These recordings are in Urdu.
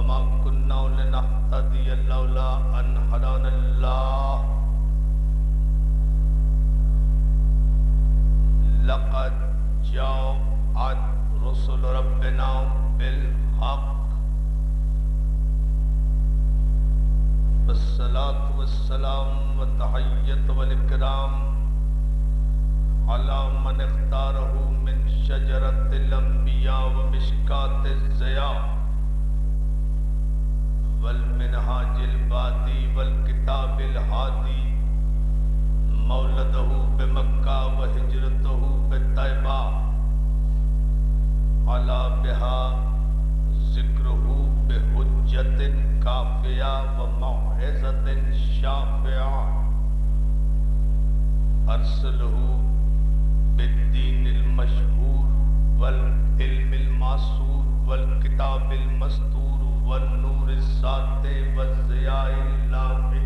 وما كنا لنهتدي لولا أن هدانا الله لقد جاءت رسل ربنا بالحق والصلاة والسلام والتحية والإكرام على من اختاره من شجرة الأنبياء ومشكاة الضياء والمنهاج البادي والكتاب الهادي مولده بمكة وهجرته بطيبة على بها ذكره بحجة كافية وموعظة شافعة أرسله بالدين المشهور والعلم المعصور والكتاب المستور والنور الساطع والضياء اللامع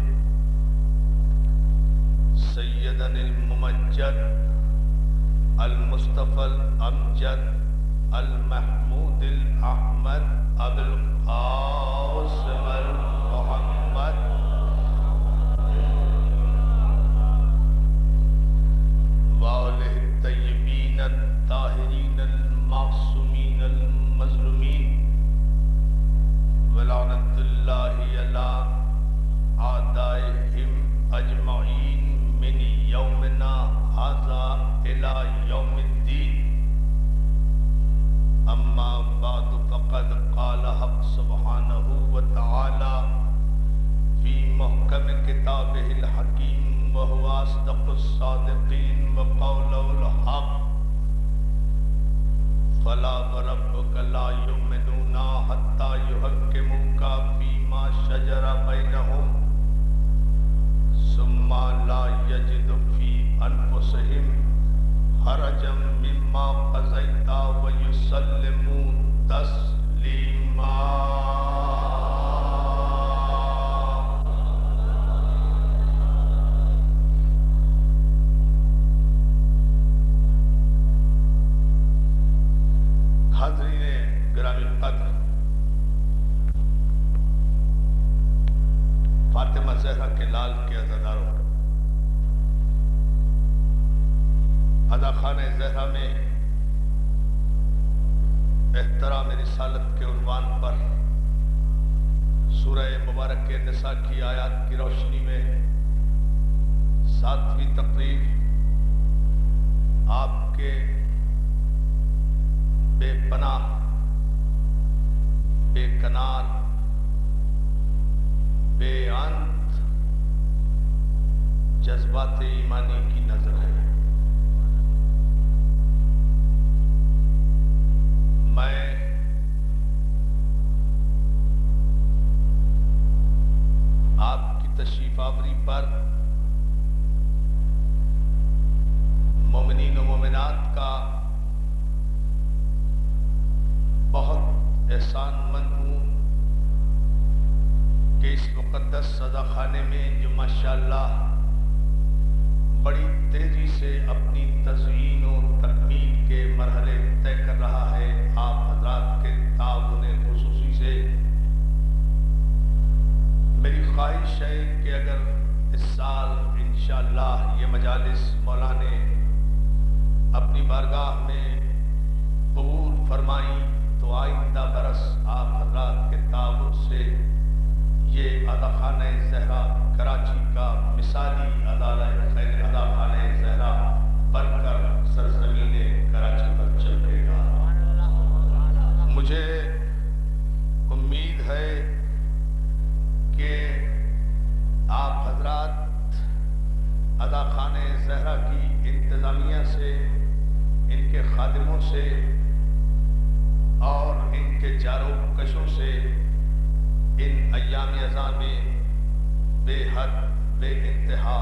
سيدنا الممجد المصطفى الأمجد المحمود الأحمد أبو القاسم المحمد وآله الطيبين الطاهرين المعصومين المظلومين ولعنة الله على أعدائهم أجمعين من يومنا هذا إلى يوم الدين أما بعد فقد قال حق سبحانه وتعالى في محكم كتابه الحكيم وهو أصدق الصادقين وقوله الحق فلا وربك لا يؤمنون حتى يحكموك فيما شجر بينهم ثم لا يجد في أنفسهم حرجا مما قضيت ويسلموا تسليما. حاضرین گرامی قدر، فاطمہ زہرا کے لال کے عزاداروں، ادا خانہ زہرا میں احترام رسالت کے عنوان پر سورہ مبارک نساء کی آیات کی روشنی میں 7ویں تقریر آپ کے بے پناہ، بے کنار، بے انت جذبات ایمانی کی نظر ہے۔ میں آپ کی تشریف آوری پر مومنین و مومنات کا بہت احسان مند ہوں کہ اس مقدس سزا خانے میں جو ماشاءاللہ بڑی تیزی سے اپنی تزئین و تکمیل کے مرحلے طے کر رہا ہے، آپ حضرات کے تعاون خصوصی سے میری خواہش ہے کہ اگر اس سال انشاءاللہ یہ مجالس مولا نے اپنی بارگاہ میں قبول فرمائی تو آئندہ برس آپ حضرات کے تعاون سے یہ ادا خانہ زہرا کراچی کا مثالی ادا خانہ زہرا بن کر سرزمین کراچی پر چلے گا۔ مجھے امید ہے کہ آپ حضرات ادا خانہ زہرا کی انتظامیہ سے، ان کے خادموں سے اور ان کے جاروں کشوں سے ان ایام ازاں میں بے حد، بے انتہا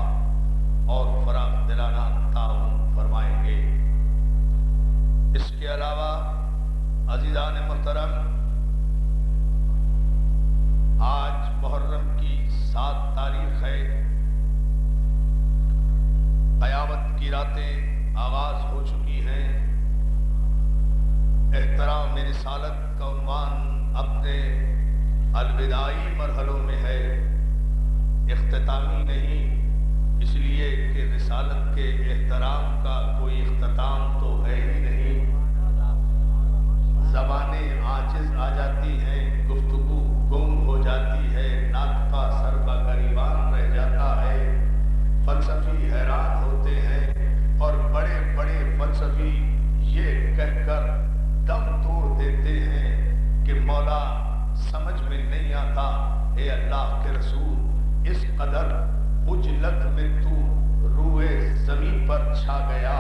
اور فراخ دلانہ تعاون فرمائیں گے۔ اس کے علاوہ عزیزان محترم، آج محرم کی 7 تاریخ ہے، قیامت کی راتیں آغاز ہو چکی ہیں۔ احترام رسالت کا عنوان اپنے الوداعی مرحلوں میں ہے، اختتامی نہیں، اس لیے کہ رسالت کے احترام کا کوئی اختتام تو ہے ہی نہیں۔ زبانیں عاجز آ جاتی ہیں، گفتگو گم ہو جاتی ہے، ناطقہ سربا گریبان رہ جاتا ہے، فلسفی حیران ہوتے ہیں اور بڑے بڑے فلسفی یہ کہہ کر دم توڑ دیتے ہیں کہ مولا سمجھ میں نہیں آتا، اے اللہ کے رسول اس قدر عجلت میں تو روئے زمین پر چھا گیا،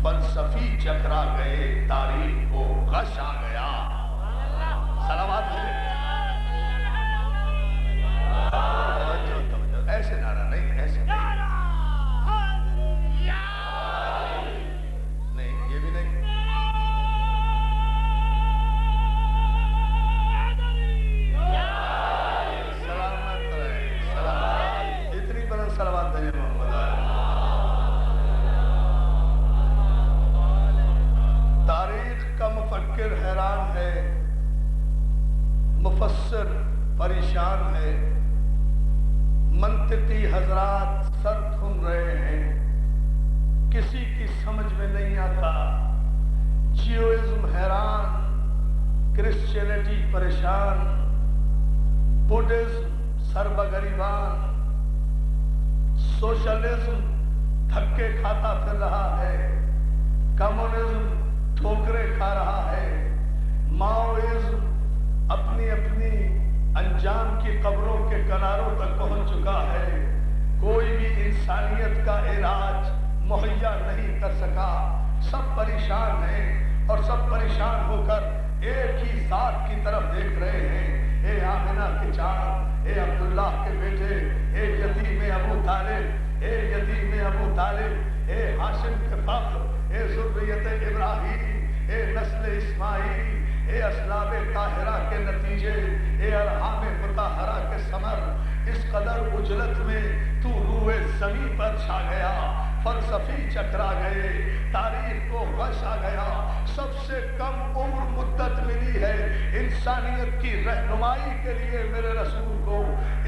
فلسفی چکرا گئے، تاریخ کو غش آ گیا۔ سلامات ہے، ایسے نعرہ نہیں، ایسے نہیں، یہ بھی نہیں۔ سلامت رہے، سلامت، اتنی بلند سلامات بھیجے محمد۔ تاریخ کا مفکر حیران ہے، مفسر پریشان ہے، منطقی حضرات سر دھن رہے ہیں، کسی کی سمجھ میں نہیں آتا، جیوئزم حیران، کرسچینٹی پریشان، بودھزم سربگریبان، سوشلزم دھکے کھاتا پھر رہا ہے، کمیونزم ٹھوکرے کھا رہا ہے، ماؤزم اپنی اپنی انجام کی قبروں کے کناروں تک پہنچ چکا ہے، کوئی بھی انسانیت کا علاج مہیا نہیں کر سکا، سب پریشان ہیں اور سب پریشان ہو کر ایک ہی ذات کی طرف دیکھ رہے ہیں، اے آمنہ کے چاند، اے عبداللہ کے بیٹے، اے یتیم ابو طالب، اے یتیم ابو طالب، اے ہاشم کے فخر، اے ذریت ابراہیم، اے نسل اسماعیل، اے اسلاب طاہرہ کے نتیجے، اے ارحام مطہرہ کے ثمر، اس قدر اجلت میں تو روئے زمین پر چھا گیا، فلسفی چکرا گئے، تاریخ کو غش آ گیا، سب سے کم عمر مدت ملی ہے انسانیت کی رہنمائی کے لیے میرے رسول کو،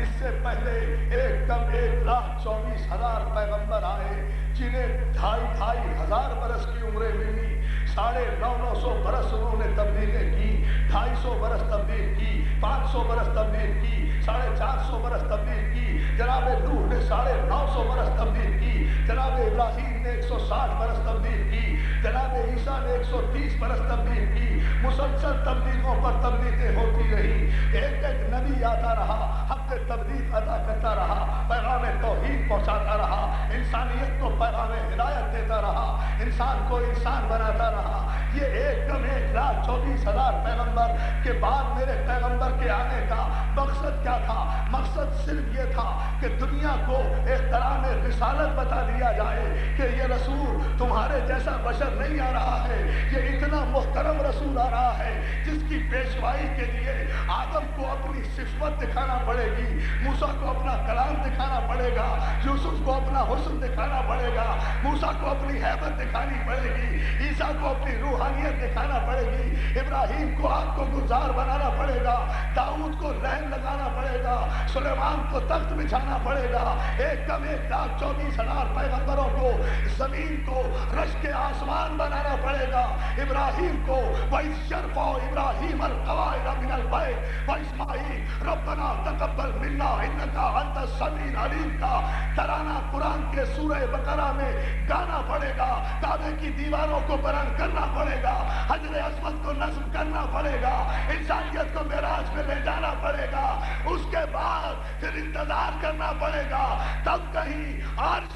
اس سے پہلے 1,24,000 پیغمبر آئے جنہیں 2,500 برس کی عمریں ملی، 950 برس انہوں نے تبلیغیں کی، 250 برس تبلیغ کی، 500 برس تبلیغ کی، 450 برس تبلیغ کی، جناب نوح نے 950 برس تبلیغ کی، جناب ابراہیم نے 160 برس تبلیغ کی، جناب عیسیٰ نے 130 برس تبلیغ کی، مسلسل تبلیغوں پر تبلیغیں ہوتی رہی، ایک ایک نبی آتا رہا، حق تبلیغ ادا کرتا رہا، پیغام توحید پہنچاتا رہا، انسانیت کو پیغام ہدایت دیتا رہا، انسان کو انسان بناتا رہا۔ یہ 1,24,000 پیغمبر کے بعد میرے پیغمبر کے آنے کا مقصد کیا تھا؟ مقصد صرف یہ تھا کہ دنیا کو احترام رسالت بتا دیا جائے کہ یہ رسول تمہارے جیسا بشر نہیں آ رہا ہے، یہ اتنا محترم رسول آ رہا ہے جس کی پیشوائی کے لیے آدم کو اپنی صفت دکھانا پڑے گی، موسیٰ کو اپنا کلام دکھانا پڑے گا، یوسف کو اپنا حسن دکھانا پڑے گا، موسیٰ کو اپنی ہیبت دکھانی پڑے گی، عیسیٰ کو اپنی روحانیت دکھانا پڑے گی، ابراہیم کو آگ کو گلزار بنانا پڑے گا، داؤد کو لہم لگانا پڑے گا، سلیمان کو تخت بچھانا پڑے گا، 1,24,000 پیغمبروں کو زمین کو رش کے آسمان بنانا پڑے گا، ابراہیم کو وَإِذْ يَرْفَعُ إِبْرَاهِيمُ الْقَوَاعِدَ مِنَ الْبَيْتِ وَإِسْمَاعِيلُ رَبَّنَا تَقَبَّلْ مِنَّا إِنَّكَ أَنْتَ السَّمِيعُ الْعَلِيمُ کا ترانہ قرآن کے سورہ بقرہ میں گانا پڑے گا، کعبے کی دیواروں کو بلند کرنا پڑے گا، حجر اسود کو نصب کرنا پڑے گا، انسانیت کو معراج میں لے جانا پڑے گا، اس کے بعد پھر انتظار کرنا پڑے گا، تب کہیں عرش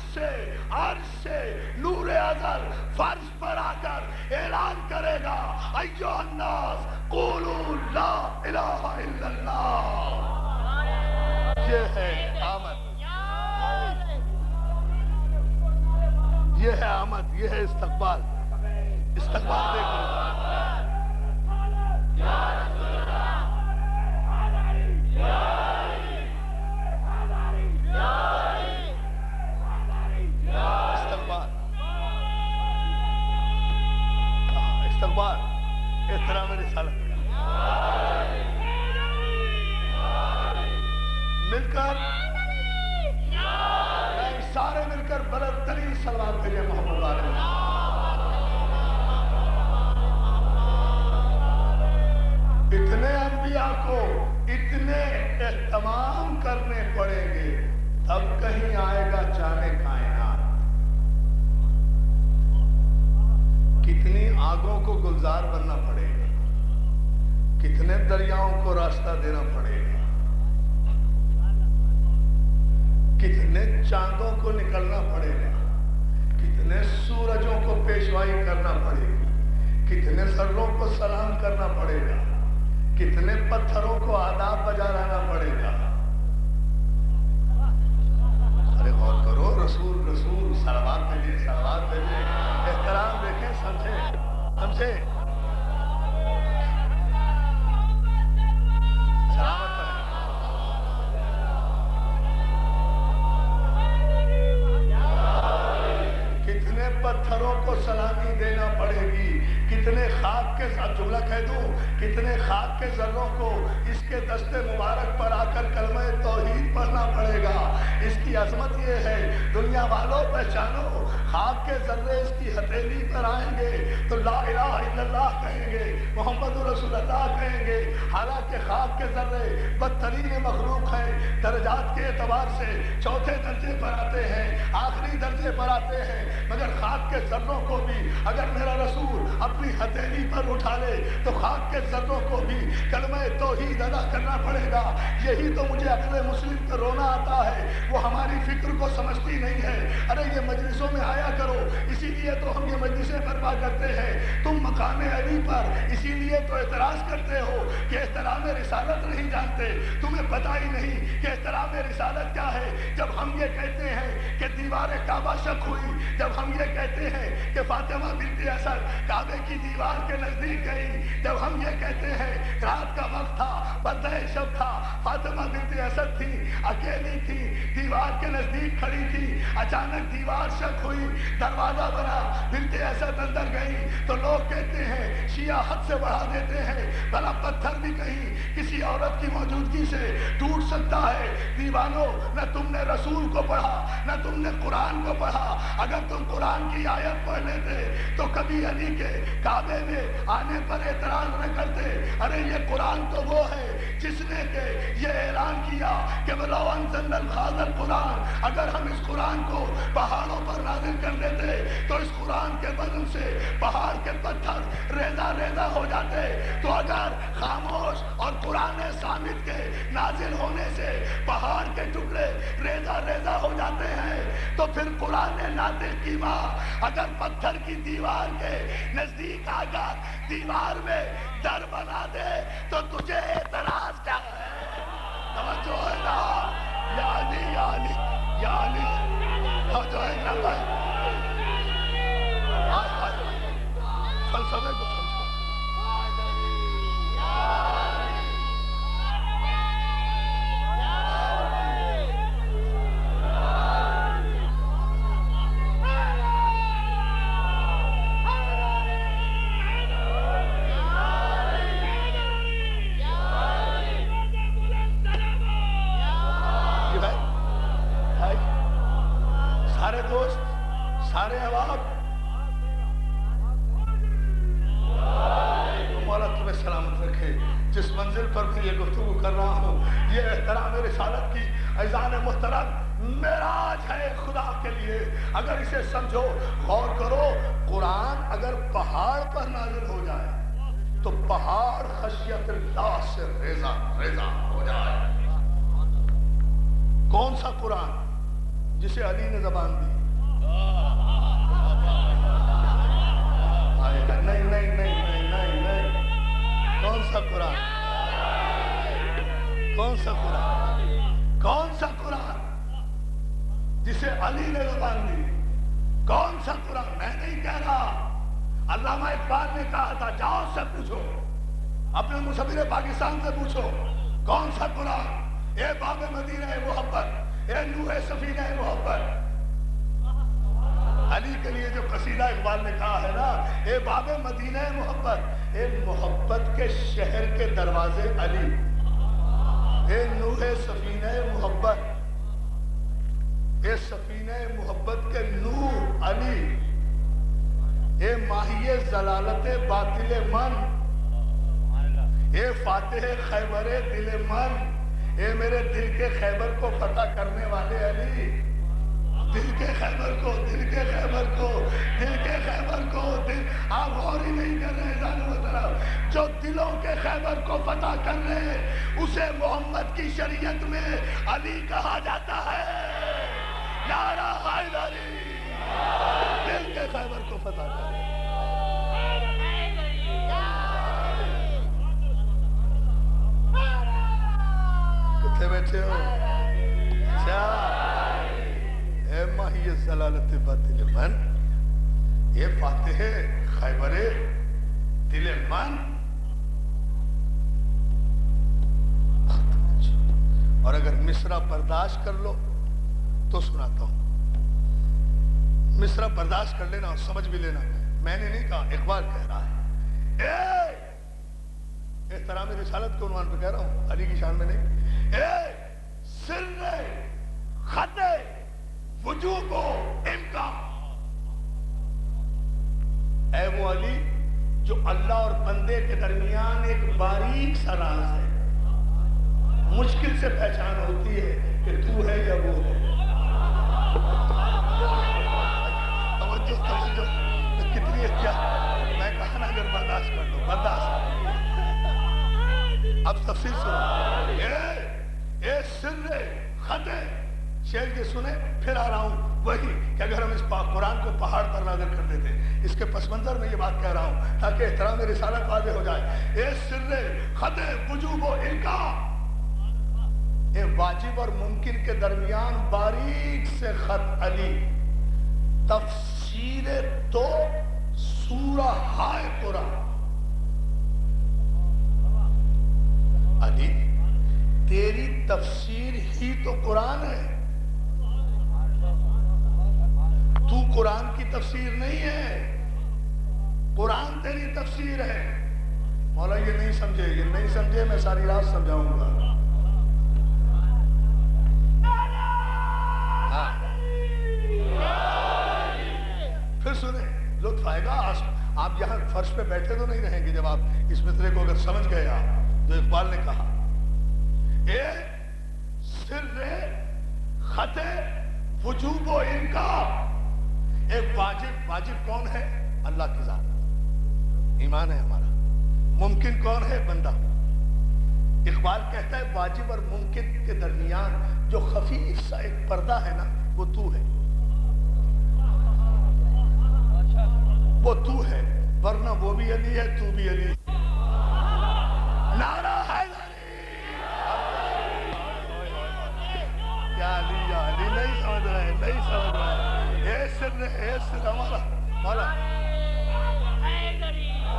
سے نور ازل فرش پر آ کر اعلان کرے گا، ایھا الناس قولوا لا الہ الا اللہ۔ یہ ہے آمد، یہ ہے آمد، یہ ہے استقبال، استقبال دیکھو۔ استقبال احترام رسالت، کر سارے مل کر بلند ترین سلوات بھیجے محمد علیہ اتنے انبیاء کو اتنے اہتمام کرنے پڑیں گے تب کہیں آئے گا جانے کائنات. کتنی آگوں کو گلزار بننا پڑے گا, کتنے دریاؤں کو راستہ دینا پڑے گا, کتنے چاندوں کو نکلنا پڑے گا, کتنے سورجوں کو پیشوائی کرنا پڑے گی, کتنے ذروں کو سلام کرنا پڑے گا, کتنے پتھروں کو آداب بجا لانا پڑے گا. ارے غور کرو, رسول رسول صلوات بھیجے صلوات بھیجے, احترام دیکھیں, سمجھے سمجھے. سلامت ہے. کتنے پتھروں کو سلامی دینا پڑے گی, کتنے خاک کے ساتھ جملہ کہہ دوں, کتنے خاک کے ذروں کو اس کے دستے مبارک پر آ کر کلمہ توحید پڑھنا پڑے گا. اس کی عظمت یہ ہے, دنیا والوں پہچانو, خاک کے ذرے اس کی ہتھیلی پر آئیں گے تو لا الہ الا اللہ کہیں گے, محمد رسول اللہ کہیں گے. حالانکہ خاک کے ذرے بدترین مخلوق ہیں, درجات کے اعتبار سے چوتھے درجے پر آتے ہیں, آخری درجے پر آتے ہیں, مگر خاک کے ذروں کو بھی اگر میرا رسول اپنی ہتھیلی پر اٹھا لے تو خاک کے ذروں کو بھی کلمہ توحید ادا کرنا پڑے گا. یہی تو مجھے عقل مسلم پہ رونا آتا ہے, وہ ہماری فکر کو سمجھتی نہیں ہے. ارے یہ مجلسوں میں آیا کرو, اسی لیے تو ہم یہ مجلسیں برپا کرتے ہیں. تم مقام علی پر اسی لیے تو اعتراض کرتے ہو کہ احترام رسالت نہیں جانتے, تمہیں پتہ ہی نہیں کہ احترام رسالت کیا ہے. جب ہم یہ کہتے ہیں کہ دیوار کعبہ شق ہوئی, جب ہم یہ کہتے ہیں کہ فاطمہ بنت اسد کعبے کی دیوار کے نزدیک گئی, جب ہم یہ کہتے ہیں رات کا وقت تھا, پردہ شب تھا, فاطمہ بنت اسد تھی, اکیلی تھی, دیوار کے نزدیک کھڑی تھی, اچانک دیوار شق ہوئی, دروازہ بنا, بنت اسد اندر گئی, تو لوگ کہتے ہیں شیعہ حد سے بڑھا دیتے ہیں, بھلا پتھر بھی کہیں کسی عورت کی موجودگی سے ٹوٹ سکتا ہے. دیوانوں, نہ تم نے رسول کو پڑھا, نہ تم نے قرآن کو پڑھا. اگر تم قرآن کی آیت پڑھ لیتے تو کبھی علی کے کعبے میں آنے پر اعتراض نہ کرتے. ارے یہ قرآن تو وہ ہے جس نے کہ یہ اعلان کیا کہ وَلَوْ أَنزَلْنَا هَذَا الْقُرْآنَ, اگر ہم اس قرآن کو پہاڑوں پر نازل کر دیتے تو اس قرآن کے بدن سے پہاڑ کے پتھر ریزہ ریزہ ہو جاتے. تو اگر خاموش اور قرآن صامت کے نازل ہونے سے پہاڑ کے ٹکڑے ریزہ ریزہ ہو جاتے ہیں, تو پھر قرآن ناطق کی ماں اگر پتھر کی دیوار کے نزدیک آ کر دیوار میں در بنا دے تو تجھے اعتراض کیا ہے؟ توجہ ہے نا, یا علی یا علی یا علی, توجہ ہے نا بھائی, فلسفے کو سمجھو. سارے دوست, سارے احباب, مولا تمہیں سلامت رکھے. جس منزل پر میں یہ گفتگو کر رہا ہوں, یہ احترام رسالت کی ایزان محترم معراج ہے خدا کے لیے. اگر اسے سمجھو, غور کرو, قرآن اگر پہاڑ پر نازل ہو جائے تو پہاڑ خشیت اللہ سے ریزہ ریزہ ہو جائے. کون سا قرآن جسے علی نے زبان دی؟ نہیں نہیں نہیں نہیں نہیں نہیں, کون سا قرآن, کون سا قرآن, کون سا قرآن جسے علی نے زبان دی؟ کون سا قرآن؟ میں نہیں کہہ رہا, علامہ اقبال نے کہا تھا, جاؤ سے پوچھو, اپنے مصور پاکستان سے پوچھو, کون سا قرآن؟ اے باب مدینہ محبت, اے نوح سفینہ محبت. علی کے لیے جو قصیدہ اقبال نے کہا ہے نا, اے باب مدینہ محبت, اے محبت کے شہر کے دروازے علی. اے نوح سفینہ محبت، اے سفینہ محبت کے نور علی، اے ماہی ضلالت باطل من، اے فاتح خیبر دل من، اے میرے دل کے خیبر کو فتح کرنے والے علی، دل کے خیبر کو، دل کے خیبر کو، دل کے خیبر کو، دل آپ غور ہی نہیں کر رہے ظالم طرف، جو دلوں کے خیبر کو فتح کر رہے اسے محمد کی شریعت میں علی کہا جاتا ہے۔ نعرہ حیدری، دل کے خیبر کو فتح کر رہے۔ کتنے بیٹھے ہو؟ اچھا، اے ماہی ضلالت باطل من، اے فاتح خیبر دل من۔ اور اگر مصرع برداشت کر لو تو سناتا ہوں، مصرع برداشت کر لینا اور سمجھ بھی لینا، میں نے نہیں کہا، اقبال کہہ رہا ہے۔ احترام رسالت کے عنوان پہ کہہ رہا ہوں، علی کی شان میں نہیں۔ اے سر خط وجوب و امکان، اے وہ علی جو اللہ اور بندے کے درمیان ایک باریک سا راز ہے، مشکل سے پہچان ہوتی ہے کہ تو ہے یا وہ ہے۔ توجہ توجہ، کتنی احتیاط، میں کہا نا اگر برداشت کر لو، برداشت۔ اب تفصیل سنو۔ اے سر خط، شعر کے سنے پھر آ رہا ہوں وہی کہ اگر ہم اس قرآن کو پہاڑ پر نازل کر دیتے، اس کے پس منظر میں یہ بات کہہ رہا ہوں تاکہ احترام رسالت واضح ہو جائے۔ اے سر خط وجوب و امکان، اے واجب اور ممکن کے درمیان باریک سے خط علی، تفسیر تو سورہ ہائے قرآن۔ علی تیری تفسیر ہی تو قرآن ہے، تو قرآن کی تفسیر نہیں ہے، قرآن تیری تفسیر ہے۔ مولا یہ نہیں سمجھے، یہ نہیں سمجھے، میں ساری رات سمجھاؤں گا۔ پھر سنیں، لطف آئے گا۔ آپ یہاں فرش پہ بیٹھے تو نہیں رہیں گے جب آپ اس مصرعے کو اگر سمجھ گئے آپ، جو اقبال نے کہا۔ اے سر خط وجوب و امکان، اے واجب کون ہے؟ اللہ کی ذات، ایمان ہے ہمارا۔ ممکن کون ہے؟ بندہ۔ اقبال کہتا ہے واجب اور ممکن کے درمیان جو خفیف سا ایک پردہ ہے نا، وہ تو ہے، وہ تو ہے، ورنہ وہ بھی علی ہے، تو بھی علی ہے۔ نعرہ حیدری، یا علی یا علی، نہیں سمجھ رہے، نہیں سمجھ رہے۔ اے سر ہمارا مولا،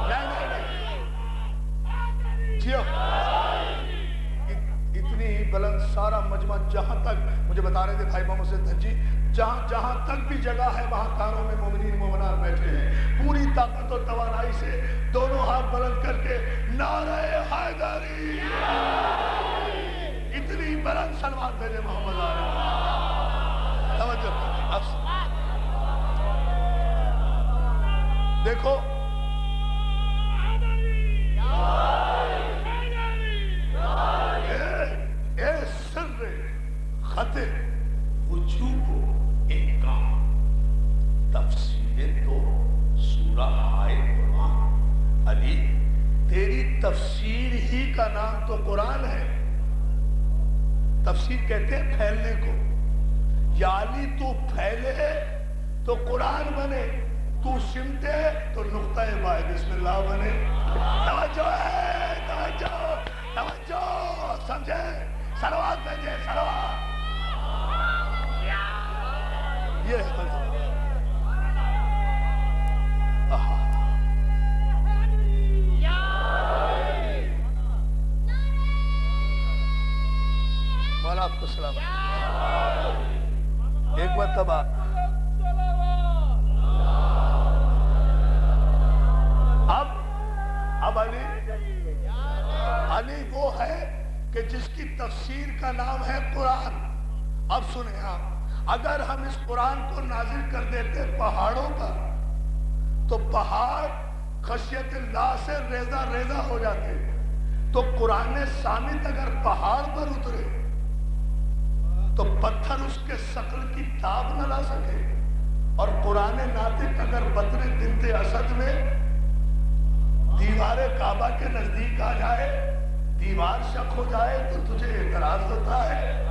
نہیں جیو، اتنی ہی بلند سارا مجمع، جہاں تک مجھے بتا رہے تھے بھائی محمد سے جی، جہاں تک بھی جگہ ہے وہاں کانوں میں مومنین مومنات بیٹھے ہیں، پوری طاقت و توانائی سے دونوں ہاتھ بلند کر کے نعرہ حیدری، اتنی بلند سلوات بھیجے محمد آرہے۔ توجہ اب دیکھو، اے سر خط وجوب و امکان، تفسیر تو سورہ ہائے قرآن۔ علی تیری تفسیر ہی کا نام تو قرآن ہے۔ تفسیر کہتے ہیں پھیلنے کو، یا علی تو پھیلے تو قرآن بنے، تو سمٹے تو نقطہ بائے بسم اللہ بنے۔ توجہ ہے، توجہ توجہ، سمجھے؟ سلوات بھیجے، سلوات۔ یہ ہے مولا آپ کو سلام۔ ایک مرتبہ اب علی وہ ہے کہ کہ جس کی تفسیر کا نام ہے قرآن. اب سنیں آپ، اگر ہم اس قرآن کو نازل کر دیتے پہاڑوں پر تو پہاڑ خشیت اللہ سے ریزہ ریزہ ہو جاتے. تو قرآن صامت اگر پہاڑ پر اترے تو پتھر اس کے ثقل کی تاب نہ لا سکے. اور قرآن ناطق اگر بطن بنت اسد میں دیوار کعبہ کے نزدیک آ جائے، دیوار شق ہو جائے، تو تجھے اعتراض ہوتا ہے،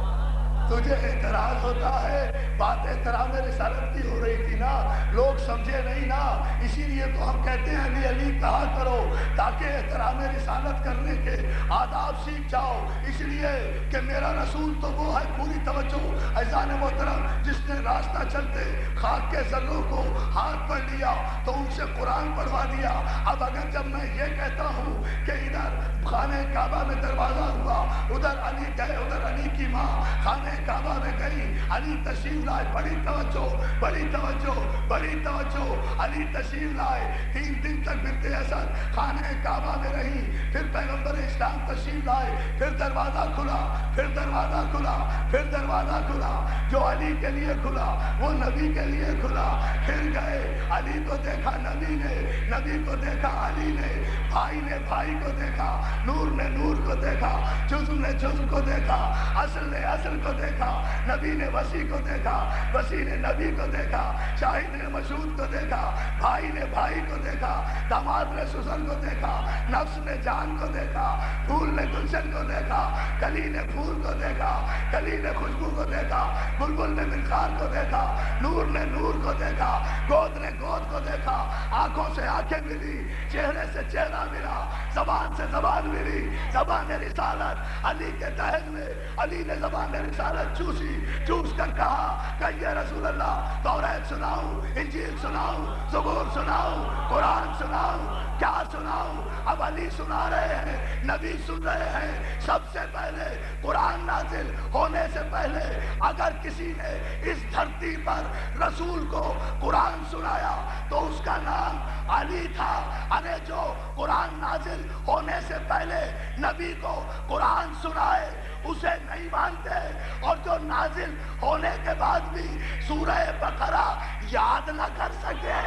تجھے اعتراض ہوتا ہے. بات احترام رسالت کی ہو رہی تھی نا، لوگ سمجھے نہیں نا، اسی لیے تو ہم کہتے ہیں علی علی کہا کرو تاکہ احترام رسالت کرنے کے آداب سیکھ جاؤ. اس لیے کہ میرا رسول تو وہ ہے، پوری توجہ عزیزان محترم، جس نے راستہ چلتے خاک کے ذروں کو ہاتھ پر لیا تو ان سے قرآن پڑھوا دیا. اب اگر جب میں یہ کہتا ہوں کہ ادھر خانہ کعبہ میں دروازہ ہوا، ادھر علی گئے، ادھر علی کی ماں خانہ کعبہ میں گئی، علی تشریف لائے، بڑی توجہ بڑی توجہ بڑی توجہ، علی تشریف لائے. 3 دن تک بنت اسد خانہ کعبہ میں رہی. پھر پیغمبر اسلام تشریف لائے، پھر دروازہ کھلا، پھر دروازہ کھلا، پھر دروازہ کھلا. جو علی کے لیے کھلا وہ نبی کے لیے کھلا. پھر گئے، علی کو دیکھا نبی نے، نبی کو دیکھا علی نے، بھائی نے بھائی کو دیکھا، نور نے نور کو دیکھا، جزو نے جزو کو دیکھا، اصل نے اصل کو دیکھا. نبی نے وسیع کو دیکھا، وسیع نے نبی کو دیکھا، شاہد نے مشہود کو دیکھا، بھائی نے بھائی کو دیکھا، داماد نے سسر کو دیکھا، نفس نے جان کو دیکھا، پھول نے گلشن کو دیکھا، کلی نے پھول کو دیکھا، کلی نے خوشبو کو دیکھا، بلبل نے منقار کو دیکھا، نور نے نور کو دیکھا، گود نے گود کو دیکھا. آنکھوں سے آنکھیں ملی، چہرے سے چہرہ ملا، زبان سے زبان ملی. زبان رسالت علی کے دہن میں، علی نے زبان رسالت چوسی، چوس کر کہا کہ یہ رسول اللہ توریت سناؤں، انجیل سناؤں، زبور سناؤں، قرآن سناؤں، کیا سناؤں. اب علی سنا رہے ہیں، نبی سن رہے ہیں. سب سے پہلے قرآن نازل ہونے سے پہلے اگر کسی نے اس دھرتی پر رسول کو قرآن سنایا تو اس کا نام علی تھا. ارے جو قرآن نازل ہونے سے پہلے نبی کو قرآن سنائے اسے نہیں مانتے، اور جو نازل ہونے کے بعد بھی سورہ بقرہ یاد نہ کر سکے.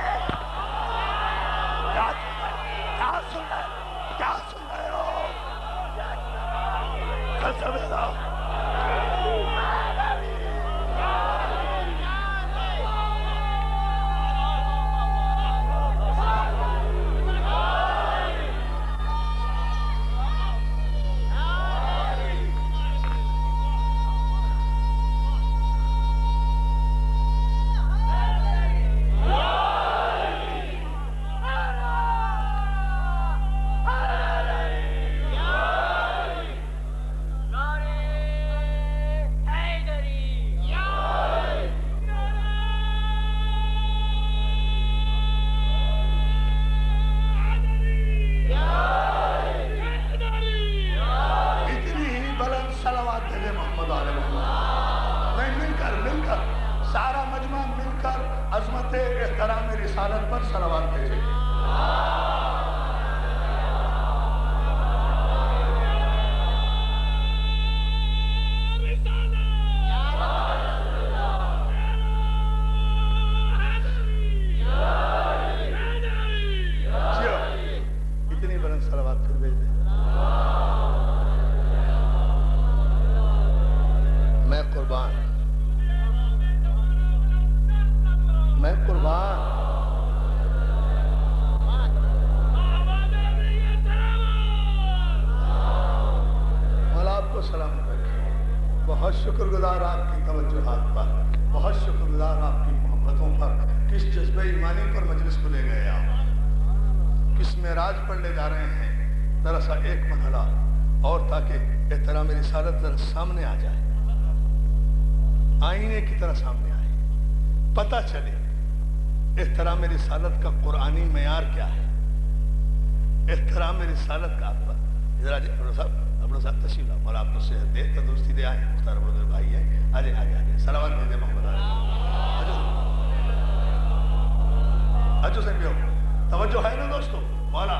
کیا سن رہے ہو؟ سامنے آ جائے، آئینے کی طرح سامنے آئے، پتہ چلے احترام رسالت کا قرآنی معیار کیا ہے. احترام رسالت کا اپنا صاحب تشریف لاؤ، مولا آپ کو صحت دے، تندرستی دے. آئے مختار بردر بھائی ہے، آجے آگے آگے صلوات بھیجے محمد اجو سے بھی توجہ ہے نا دوستو. مولا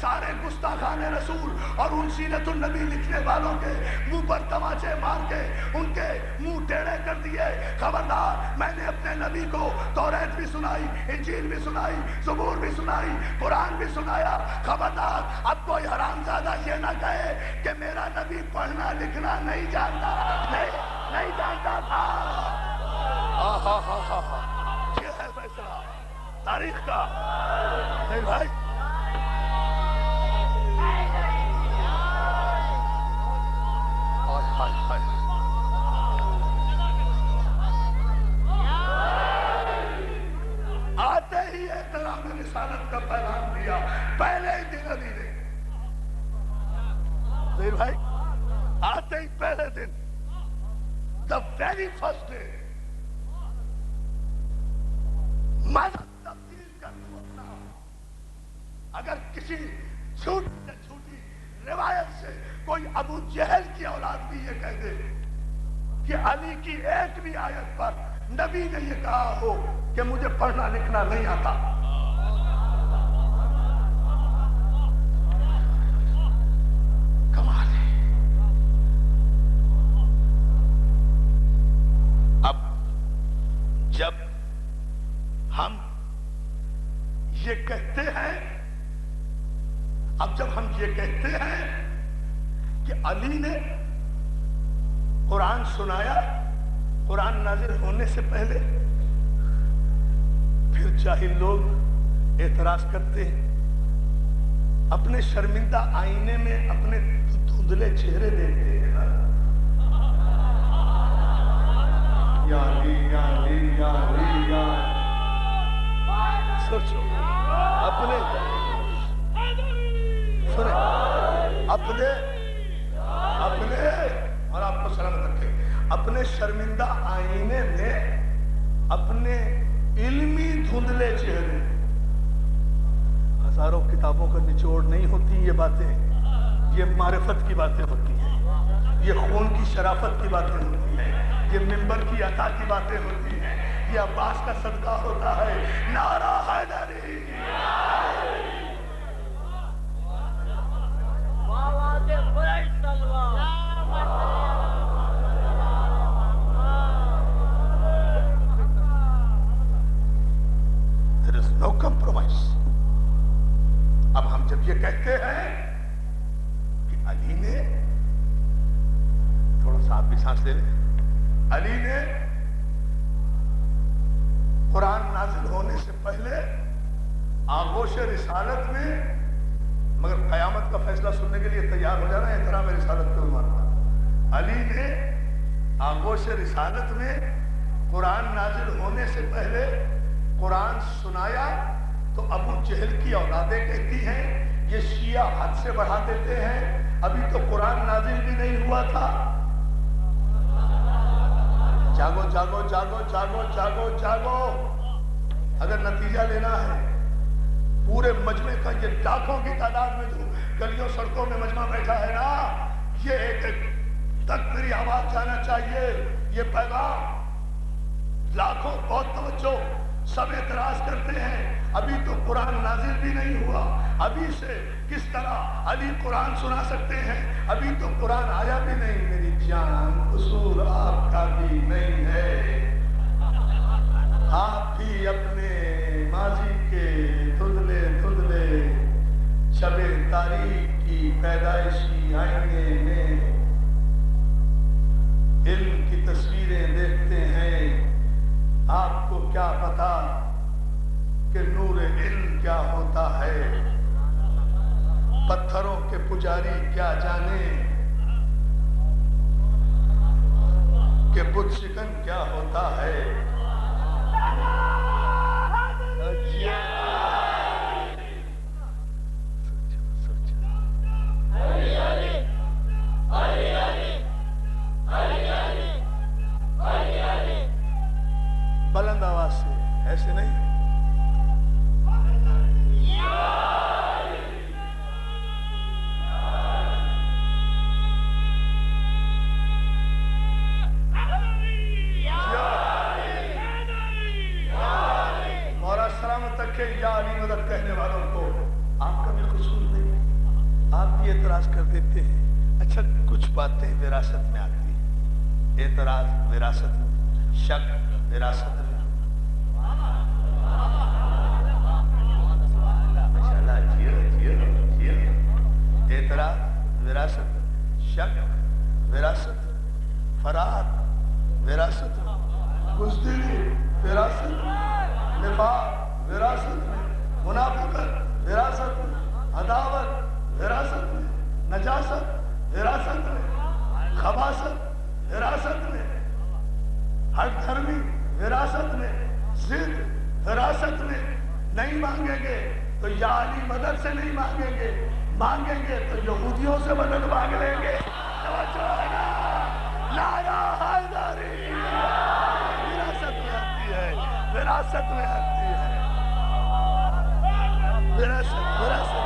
سارے گستاخان رسول اور ان سیرت النبی لکھنے والوں کے منہ پر تماچے مار کے ان کے منہ ٹیڑھے کر دیے. خبردار، میں نے اپنے نبی کو توریت بھی سنائی، انجیل بھی سنائی، زبور بھی سنائی، قرآن بھی سنایا. خبردار، اب کوئی حرامزادہ یہ نہ کہے کہ میرا نبی پڑھنا لکھنا نہیں جانتا، نہیں جانتا تھا. یہ ہے فیصلہ تاریخ کا. نہیں بھائی، آتے ہی احترام رسالت کا پیغام دیا پہلے ہی دن علی نے. نہیں بھائی، آتے ہی پہلے دن، the very first day، مذہب تبدیل کر دو اپنا. اگر کسی جھوٹی سے جھوٹی روایت سے کوئی ابو جہل کی اولاد بھی یہ کہہ دے کہ علی کی ایک بھی آیت پر نبی نے یہ کہا ہو کہ مجھے پڑھنا لکھنا نہیں آتا، کمال ہے. اب جب ہم یہ کہتے ہیں، کہ علی نے قرآن سنایا قرآن نازل ہونے سے پہلے، پھر جاہل لوگ اعتراض کرتے ہیں، اپنے شرمندہ آئینے میں اپنے دھندلے چہرے دیکھتے ہیں. یا علی یا علی یا علی یا سوچو، اپنے اور آپ کو سلامت رکھے، اپنے شرمندہ آئینے میں اپنے علمی دھندلے چہرے. ہزاروں کتابوں کا نچوڑ نہیں ہوتی یہ باتیں، یہ معرفت کی باتیں ہوتی ہیں، یہ خون کی شرافت کی باتیں ہوتی ہیں، یہ منبر کی عطا کی باتیں ہوتی ہیں، یہ عباس کا صدقہ ہوتا ہے. نعرہ حیدری، there is no compromise. اب ہم جب یہ کہتے ہیں کہ علی نے، تھوڑا سا آپ بھی سانس لے لیں، علی نے قرآن نازل ہونے سے پہلے آغوش رسالت میں، مگر قیامت کا فیصلہ سننے کے لیے تیار ہو جانا ہے احترام رسالت کے عنوان پر. علی نے آغوش رسالت میں قرآن نازل ہونے سے پہلے قرآن سنایا تو ابو جہل کی اولادیں کہتی ہیں یہ شیعہ حد سے بڑھا دیتے ہیں، ابھی تو قرآن نازل بھی نہیں ہوا تھا. جاگو جاگو جاگو جاگو جاگو جاگو. اگر نتیجہ لینا ہے پورے مجمع کا، یہ لاکھوں کی تعداد میں جو گلیوں سڑکوں میں مجمع بیٹھا ہے نا، یہ ایک تک میری آواز جانا چاہیے. یہ پیغام لاکھوں، بہت توجہ، سب اعتراض کرتے ہیں ابھی تو قرآن نازل بھی نہیں ہوا، ابھی سے کس طرح علی قرآن سنا سکتے ہیں، ابھی تو قرآن آیا بھی نہیں. میری جان، قصور آپ کا بھی نہیں ہے، آپ بھی اپنے ماضی کے دھندلے دھندلے شب تاریخ کی پیدائشی آئینے میں علم کی تصویریں دیکھتے ہیں. آپ کو کیا پتا کہ نور علم کیا ہوتا ہے، پتھروں کے پجاری کیا جانے کہ بت شکن کیا ہوتا ہے. بلند آواز سے، ایسے نہیں. اعتراض کر دیتے ہیں، اچھا کچھ باتیں وراثت میں آتی ہیں، اعتراض وراثت میں، شک وراثت میں، اعتراض وراثت، شک وراثت، فرار وراثت، بزدلی وراثت، نفاق وراثت میں، منافقت وراثت میں، عداوت وراثت میں، نجاست وراثت میں، خباثت وراثت میں، ہٹ دھرمی وراثت میں، ضد وراثت میں۔ نہیں مانگیں گے تو یا علی مدد سے نہیں مانگیں گے، مانگیں گے تو یہودیوں سے مدد مانگ لیں گے۔ توجہ ہے نا؟ نعرہ حیدری وراثت میں آتی ہے، وراثت میں آتی ہے، وراثت وراثت۔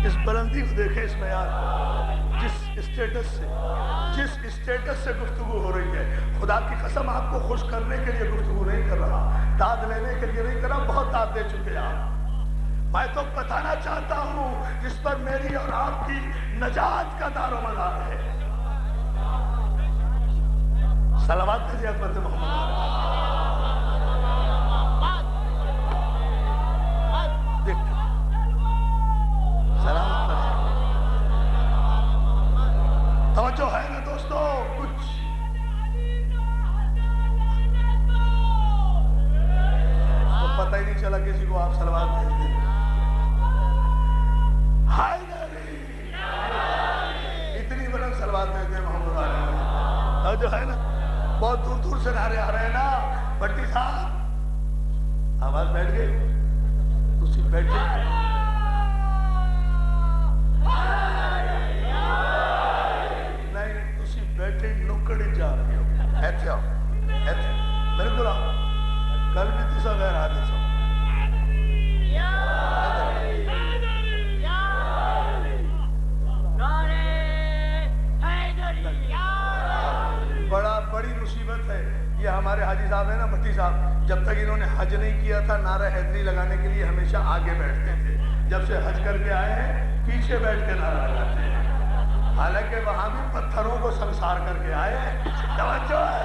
اس بلندی کو دیکھیں، اس معیار کو، جس اسٹیٹس سے گفتگو ہو رہی ہے، خدا کی قسم آپ کو خوش کرنے کے لیے گفتگو نہیں کر رہا، داد لینے کے لیے نہیں کر رہا، بہت داد دے چکے آپ۔ میں تو بتانا چاہتا ہوں جس پر میری اور آپ کی نجات کا دار و مدار ہے۔ صلوات بھیجیے حضرت محمد۔ دیکھتے سلام کریں، توجہ ہے نا دوستو؟ کچھ تو پتہ ہی نہیں چلا کسی کو آپ صلوات بھیج دیں۔ حیدری اتنی بلند صلوات بھیج دیں محمد علیہ، توجہ ہے نا؟ بہت دور دور سے نعرے آ رہے ہیں نا۔ بٹی صاحب آواز بیٹھ گئی، تسی بیٹھے نہیں، تسی بیٹھے نکڑی جا رہے ہو، ایتھے آؤ، ایتھے بالکل آؤ، کل بھی تسا غیر حادث ہو۔ بڑی مصیبت ہے یہ۔ ہمارے حاجی صاحب ہیں نا، بھٹی صاحب، جب تک انہوں نے حج نہیں کیا تھا نعرہ حیدری لگانے کے لیے ہمیشہ آگے بیٹھتے تھے، جب سے حج کر کے آئے ہیں پیچھے بیٹھ کے نعرہ لگاتے ہیں، حالانکہ وہاں بھی پتھروں کو سنسار کر کے آئے ہیں۔ توجہ ہے،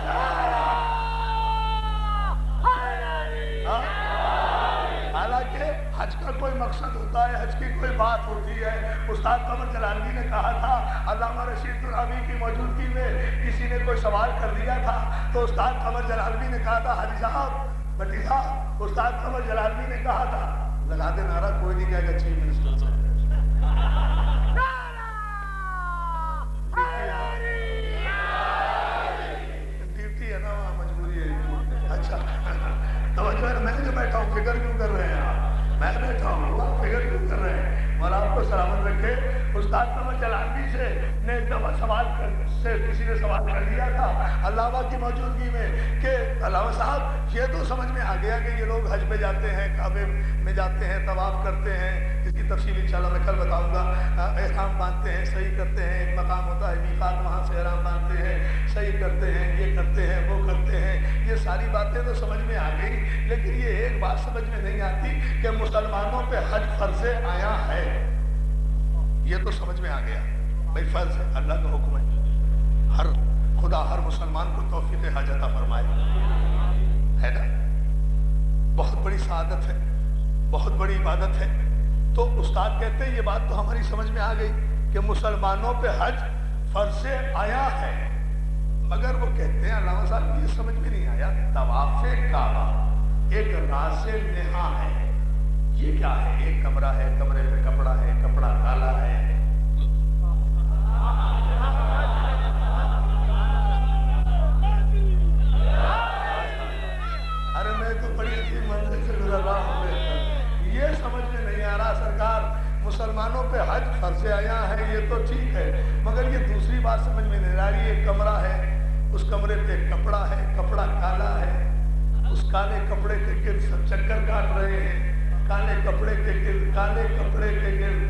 حالانکہ حج کا کوئی مقصد ہوتا ہے، حج کی کوئی بات ہوتی ہے۔ استاد قمر جلالوی نے کہا تھا، علامہ رشید نورانی کی موجودگی میں کسی نے کوئی سوال کر دیا تھا تو استاد قمر جلالوی نے کہا تھا، حاجی صاحب، بٹی صاحب، استاد قمر جلالوی نے کہا تھا، لگا دے نعرہ، کوئی نہیں کہے گا چیف منسٹر سے۔ ڈیوٹی ہے نا وہاں، مجبوری ہے۔ اچھا توجہ ہے، میں جو بیٹھا ہوں فکر کیوں کر رہے ہیں آپ؟ میں بیٹھا ہوں آپ فکر کیوں کر رہے ہیں؟ مولا آپ کو سلامت رکھے۔ استاد قمر جلالوی سے نے ایک دفعہ کسی نے سوال کر دیا تھا علامہ کی موجودگی میں کہ علامہ صاحب یہ تو سمجھ میں آ گیا کہ یہ لوگ حج پہ جاتے ہیں، کعبے میں جاتے ہیں، طواف کرتے ہیں، اس کی تفصیل انشاءاللہ میں کل بتاؤں گا، احرام باندھتے ہیں، صحیح کرتے ہیں، ایک مقام ہوتا ہے میقات، وہاں سے احرام باندھتے ہیں، صحیح کرتے ہیں، یہ کرتے ہیں، وہ کرتے ہیں، یہ ساری باتیں تو سمجھ میں آ گئی، لیکن یہ ایک بات سمجھ میں نہیں آتی کہ مسلمانوں پہ حج فرض آیا ہے۔ یہ تو سمجھ میں آ گیا بھائی، فرض ہے، اللہ کا حکم ہے، خدا ہر مسلمان کو توفیق حج عطا فرمائے، ہے نا؟ بہت بڑی سعادت ہے، بہت بڑی عبادت ہے۔ تو استاد کہتے ہیں یہ بات تو ہماری سمجھ میں آ گئی کہ مسلمانوں پہ حج فرض آیا ہے، مگر وہ کہتے ہیں علامہ صاحب یہ سمجھ میں نہیں آیا، طواف کعبہ ایک راز نہا ہے، یہ کیا ہے؟ ایک کمرہ ہے، کمرے پہ کپڑا ہے، کپڑا کالا ہے، ارے میں تو بڑی عجیب منزل سے گزر رہا ہوں، یہ سمجھ میں نہیں آ رہا سرکار، مسلمانوں پہ حج فرض آیا ہے یہ تو ٹھیک ہے، مگر یہ دوسری بات سمجھ میں نہیں آ رہی، ایک کمرہ ہے، اس کمرے پہ کپڑا ہے، کپڑا کالا ہے، اس کالے کپڑے کے گرد سب چکر کاٹ رہے ہیں، کالے کپڑے کے گرد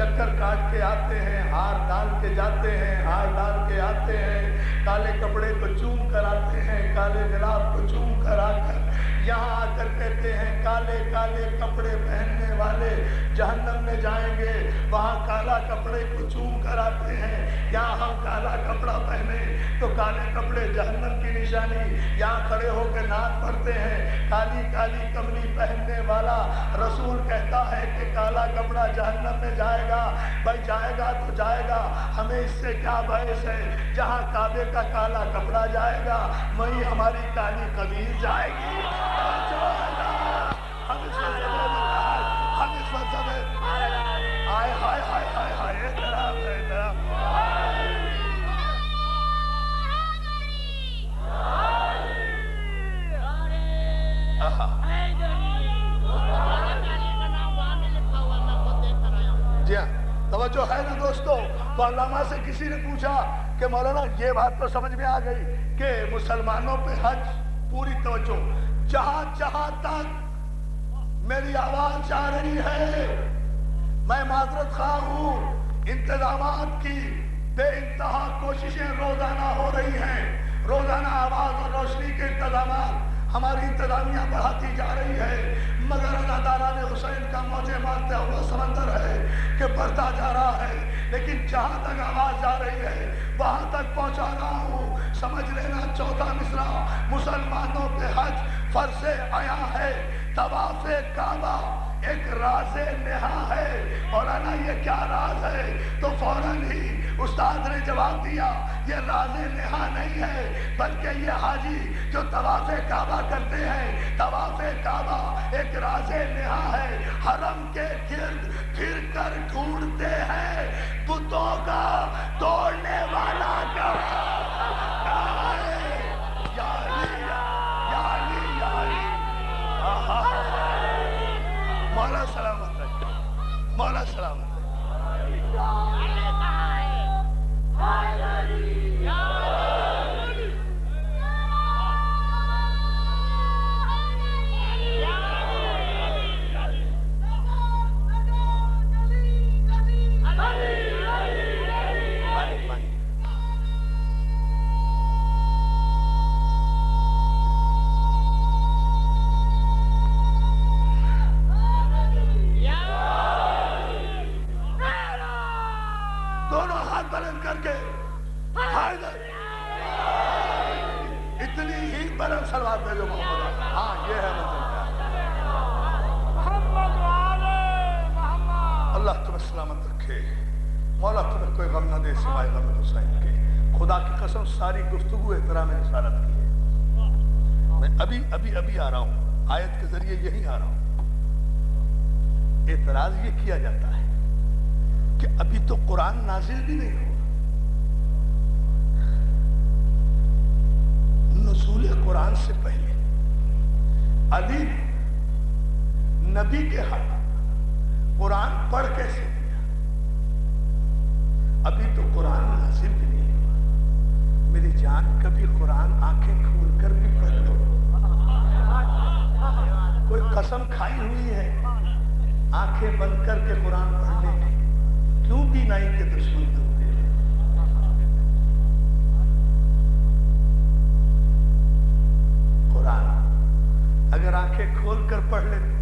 چکر کاٹ کے آتے ہیں، ہار ڈال کے جاتے ہیں، ہار ڈال کے آتے ہیں، کالے کپڑے کو چوم کر آتے ہیں، کالے گلاب کو چوم کر آ کر یہاں آ کر کہتے ہیں کالے کالے کپڑے پہننے والے جہنم میں جائیں گے۔ وہاں کالا کپڑے کو چوم کر آتے ہیں، یہاں ہم کالا کپڑا پہنے تو کالے کپڑے جہنم کی نشانی، یہاں کھڑے ہو کے نعت پڑھتے ہیں کالی کالی کملی پہننے والا، رسول کہتا ہے کہ کالا کپڑا جہنم میں جائے گا۔ بھائی جائے گا تو جائے گا، ہمیں اس سے کیا بحث ہے؟ جہاں کعبے کا کالا کپڑا جائے گا وہیں ہماری کالی قمیص جائے گی۔ ہم اس وقت ہائے ہائے ہائے ہائے ہائے احترام ہے احترام۔ جی ہاں توجہ ہے نا دوستو؟ تو علامہ سے کسی نے پوچھا کہ مولانا یہ بات تو سمجھ میں آ گئی کہ مسلمانوں پہ حج پوری توجہ، جہاں جہاں تک میری آواز جا رہی ہے میں معذرت خواہ ہوں، انتظامات کی بے انتہا کوششیں روزانہ ہو رہی ہیں، روزانہ آواز اور روشنی کے انتظامات ہماری انتظامیہ بڑھاتی جا رہی ہے، مگر اداداران حسین کا موجے مارتا ہوا سمندر ہے کہ بڑھتا جا رہا ہے، لیکن جہاں تک آواز جا رہی ہے وہاں تک پہنچا رہا ہوں۔ سمجھ لینا چوتھا مصرع مسلمانوں پہ حج فرض عیاں ہے، طواف کعبہ ایک راز نہا ہے۔ مولانا یہ کیا راز ہے؟ تو فوراً ہی استاد نے جواب دیا یہ راز نہا نہیں ہے بلکہ یہ حاجی جو طواف کعبہ کرتے ہیں، طواف کعبہ ایک راز نہا ہے، حرم کے گرد پھر کر ڈھونڈتے ہیں بتوں کا توڑنے والا کہاں ہے؟ یا علی یا علی یا علی۔ مولا سلامت رکھے، مولا سلامت رکھے۔ اتنی ہی بلند سلوات بھیجو محمد۔ ہاں یہ ہے اللہ تمہیں سلامت رکھے، مولا تمہیں کوئی غم نہ دے سوائے غم حسین کے۔ خدا کی قسم ساری گفتگو احترام رسالت کی ہے۔ میں ابھی آ رہا ہوں، آیت کے ذریعے یہی آ رہا ہوں۔ اعتراض یہ کیا جاتا ہے کہ ابھی تو قرآن نازل بھی نہیں ہوا، نزول قرآن سے پہلے علی نبی کے حق قرآن پڑھ کیسے دیا؟ ابھی تو قرآن نازل بھی نہیں ہوا۔ میری جان کبھی قرآن آنکھیں کھول کر بھی پڑھ لو۔ کوئی قسم کھائی ہوئی ہے آنکھیں بند کر کے قرآن پڑھنے کی؟ کیوں بھی نہیں کہ دشمن تم دے؟ قرآن اگر آنکھیں کھول کر پڑھ لیتے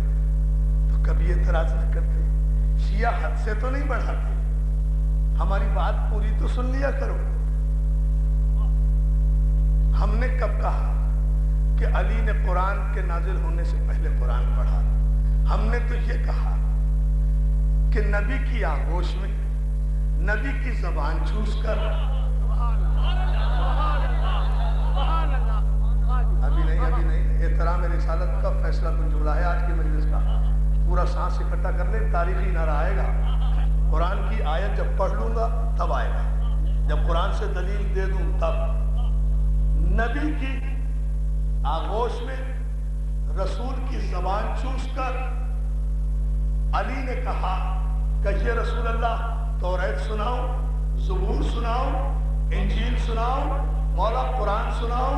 تو کبھی اعتراض نہ کرتے۔ شیعہ حد سے تو نہیں بڑھاتے، ہماری بات پوری تو سن لیا کرو۔ ہم نے کب کہا کہ علی نے قرآن کے نازل ہونے سے پہلے قرآن پڑھا؟ ہم نے تو یہ کہا کہ نبی کی آغوش میں نبی کی زبان چوس کر ابھی نہیں احترام رسالت کا فیصلہ کن جملہ ہے آج کی مجلس کا، پورا سانس اکٹھا کر لیں، تاریخی نعرہ آئے گا۔ قرآن کی آیت جب پڑھ لوں گا تب آئے گا، جب قرآن سے دلیل دے دوں تب۔ نبی کی آغوش میں رسول کی زبان چوس کر علی نے کہا کہ یہ رسول اللہ توریت سناؤ، زبور سناؤ، انجیل سناؤ، مولا قرآن سناؤ۔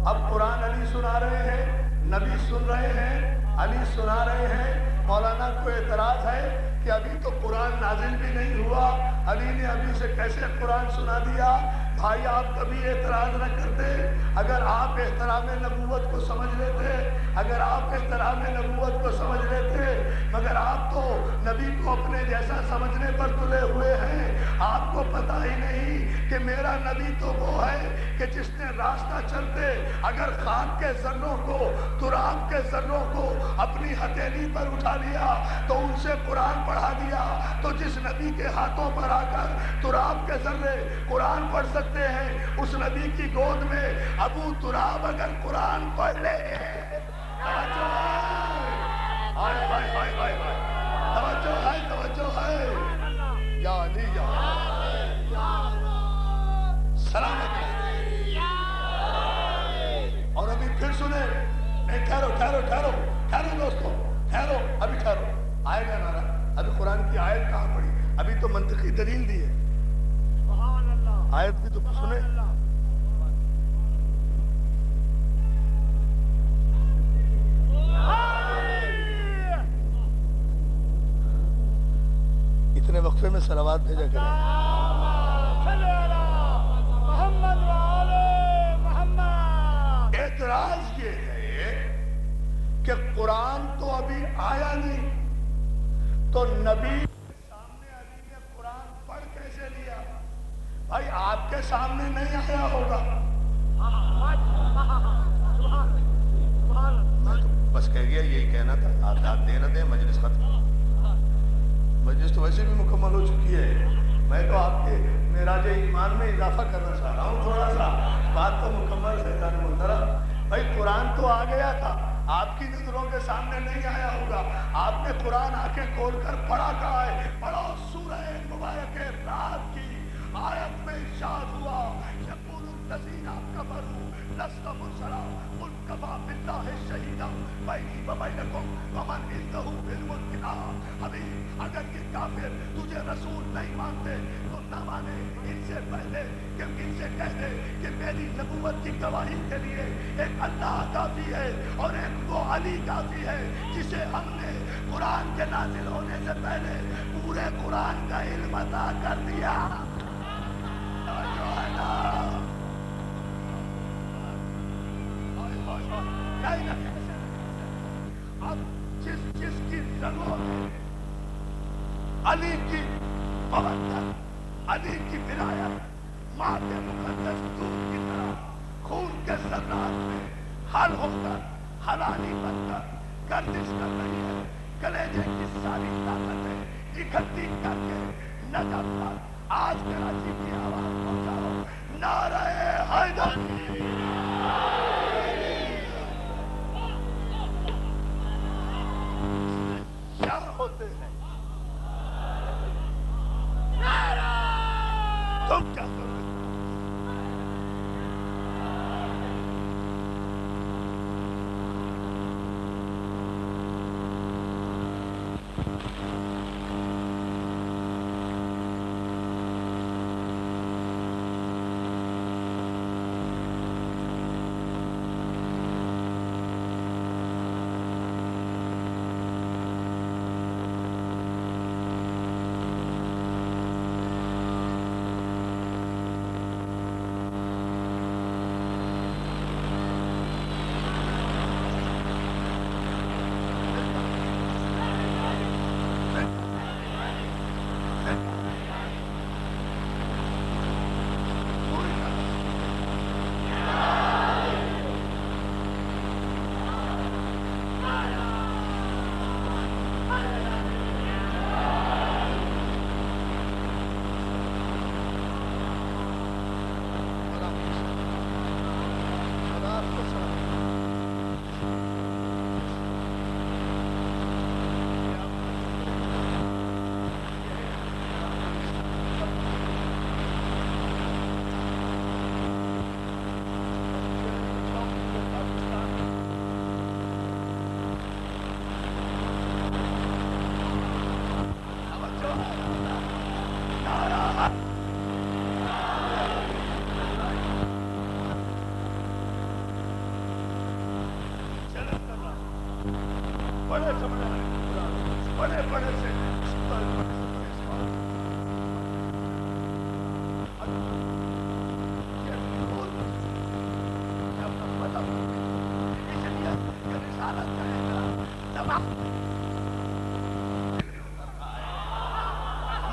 اب قرآن علی سنا رہے ہیں، نبی سن رہے ہیں، علی سنا رہے ہیں۔ مولانا کو اعتراض ہے کہ ابھی تو قرآن نازل بھی نہیں ہوا، علی نے ابھی سے کیسے قرآن سنا دیا؟ بھائی آپ کبھی اعتراض نہ کرتے، اگر آپ احترام نبوت کو سمجھ لیتے، اگر آپ احترام نبوت کو سمجھ لیتے، مگر آپ تو نبی کو اپنے جیسا سمجھنے پر تلے ہوئے ہیں۔ آپ کو پتہ ہی نہیں کہ میرا نبی تو وہ ہے کہ جس نے راستہ چلتے اگر خاک کے ذروں کو، تراب کے ذروں کو اپنی ہتھیلی پر اٹھا لیا تو ان سے قرآن پڑھا دیا، تو جس نبی کے ہاتھوں پر آ کر تراب کے ذرے قرآن پڑھ سکتے ہیں، اس نبی کی گود میں ابو تراب اگر قرآن پڑھ لے، توجہ ہے، توجہ ہے، یا علی یا سلامت ہے۔ اور ابھی پھر سنیں، نہیں ٹھہرو دوستو، ٹھہرو، ابھی ٹھہرو، آئے گا نارا، ابھی قرآن کی آیت کہاں پڑھی، ابھی تو منطقی دلیل دی ہے، آیت بھی تو سنیں۔ اتنے وقفے میں صلوات بھیجا کریں۔ اعتراض یہ ہے کہ قرآن تو ابھی آیا نہیں، تو نبی کے سامنے علی نے قرآن پڑھ کیسے لیا؟ بھائی آپ کے سامنے نہیں آیا ہوگا، میں تو بس کہہ گیا، یہی کہنا تھا، آپ دے نہ دیں، مجلس ختم، مجلس تو ویسے بھی مکمل ہو چکی ہے، میں تو آپ کے معراج ایمان میں اضافہ کرنا چاہ رہا ہوں، تھوڑا سا بات تو مکمل ہے جان محترم۔ بھائی قرآن تو آ گیا تھا، آپ کی نظروں کے سامنے نہیں آیا ہوگا، آپ نے قرآن آنکھیں کھول کر پڑھا کہا ہے، پڑھو سورہ مبارک رات کی آیت میں ارشاد ہوا، یقول الذین کفروا لست مرسلا قل کفی باللہ شہیدا بینی و بینکم ومن عندہ علم الکتاب۔ ابھی اگر یہ کافر تجھے رسول نہیں مانتے تو نہ مانے، ان سے پہلے کہ ان سے کہہ دے کہ میری نبوت کی گواہی کے لیے ایک اللہ کافی ہے اور ایک وہ علی کافی ہے جسے ہم نے قرآن کے نازل ہونے سے پہلے پورے قرآن کا علم عطا کر دیا۔ اب جس کی ضرورت ہے علی کی محبت، علی کی ولایت ماں کے مقدس دودھ کی طرح خون کے ذرات میں حل ہو کر حلالی بن کر گردش کر رہی ہے، کلیجے کی ساری طاقتیں اکٹھی کر کے نجف پر آج کراچی کی آواز پہنچاؤ، نعرہ حیدر۔ کیا ہوتے ہیں تم کیا کرو گے؟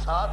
7